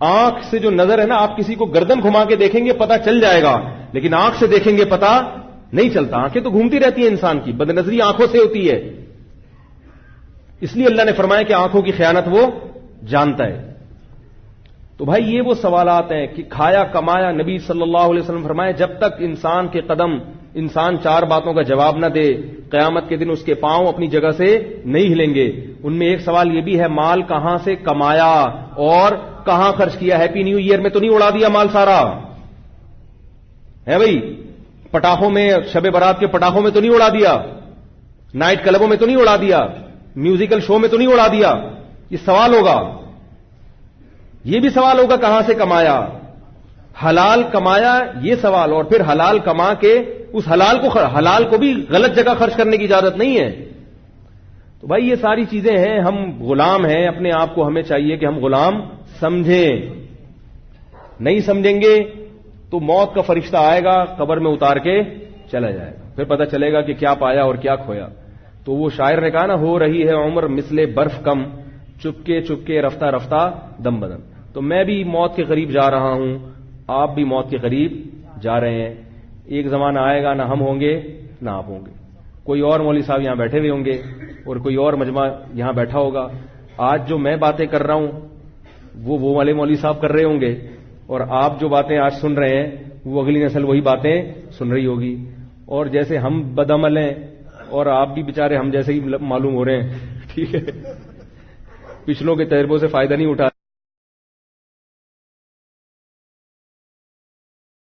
آنکھ سے جو نظر ہے نا، آپ کسی کو گردن گھما کے دیکھیں گے پتہ چل جائے گا، لیکن آنکھ سے دیکھیں گے پتہ نہیں چلتا. آنکھیں تو گھومتی رہتی ہیں انسان کی، بدنظری آنکھوں سے ہوتی ہے. اس لیے اللہ نے فرمایا کہ آنکھوں کی خیانت وہ جانتا ہے. تو بھائی یہ وہ سوالات ہیں کہ کھایا کمایا، نبی صلی اللہ علیہ وسلم فرمائے جب تک انسان کے قدم، انسان 4 باتوں کا جواب نہ دے قیامت کے دن اس کے پاؤں اپنی جگہ سے نہیں ہلیں گے. ان میں ایک سوال یہ بھی ہے مال کہاں سے کمایا اور کہاں خرچ کیا. ہیپی نیو ایئر میں تو نہیں اڑا دیا مال سارا ہے بھائی؟ پٹاخوں میں، شب برات کے پٹاخوں میں تو نہیں اڑا دیا، نائٹ کلبوں میں تو نہیں اڑا دیا، میوزیکل شو میں تو نہیں اڑا دیا. یہ سوال ہوگا. یہ بھی سوال ہوگا کہاں سے کمایا، حلال کمایا، یہ سوال. اور پھر حلال کما کے اس حلال کو بھی غلط جگہ خرچ کرنے کی اجازت نہیں ہے. تو بھائی یہ ساری چیزیں ہیں. ہم غلام ہیں اپنے آپ کو، ہمیں چاہیے کہ ہم غلام سمجھیں. نہیں سمجھیں گے تو موت کا فرشتہ آئے گا، قبر میں اتار کے چلا جائے گا، پھر پتہ چلے گا کہ کیا پایا اور کیا کھویا. تو وہ شاعر نے کہا نا، ہو رہی ہے عمر مثل برف کم، چپکے رفتہ رفتہ دم بدم. تو میں بھی موت کے قریب جا رہا ہوں، آپ بھی موت کے قریب جا رہے ہیں. ایک زمانہ آئے گا نہ ہم ہوں گے نہ آپ ہوں گے. کوئی اور مولوی صاحب یہاں بیٹھے ہوئے ہوں گے اور کوئی اور مجمع یہاں بیٹھا ہوگا. آج جو میں باتیں کر رہا ہوں وہ والے مولوی صاحب کر رہے ہوں گے، اور آپ جو باتیں آج سن رہے ہیں وہ اگلی نسل وہی باتیں سن رہی ہوگی. اور جیسے ہم بدعمل ہیں اور آپ بھی بیچارے ہم جیسے ہی معلوم ہو رہے ہیں، ٹھیک ہے، پچھلوں کے تجربوں سے فائدہ نہیں اٹھا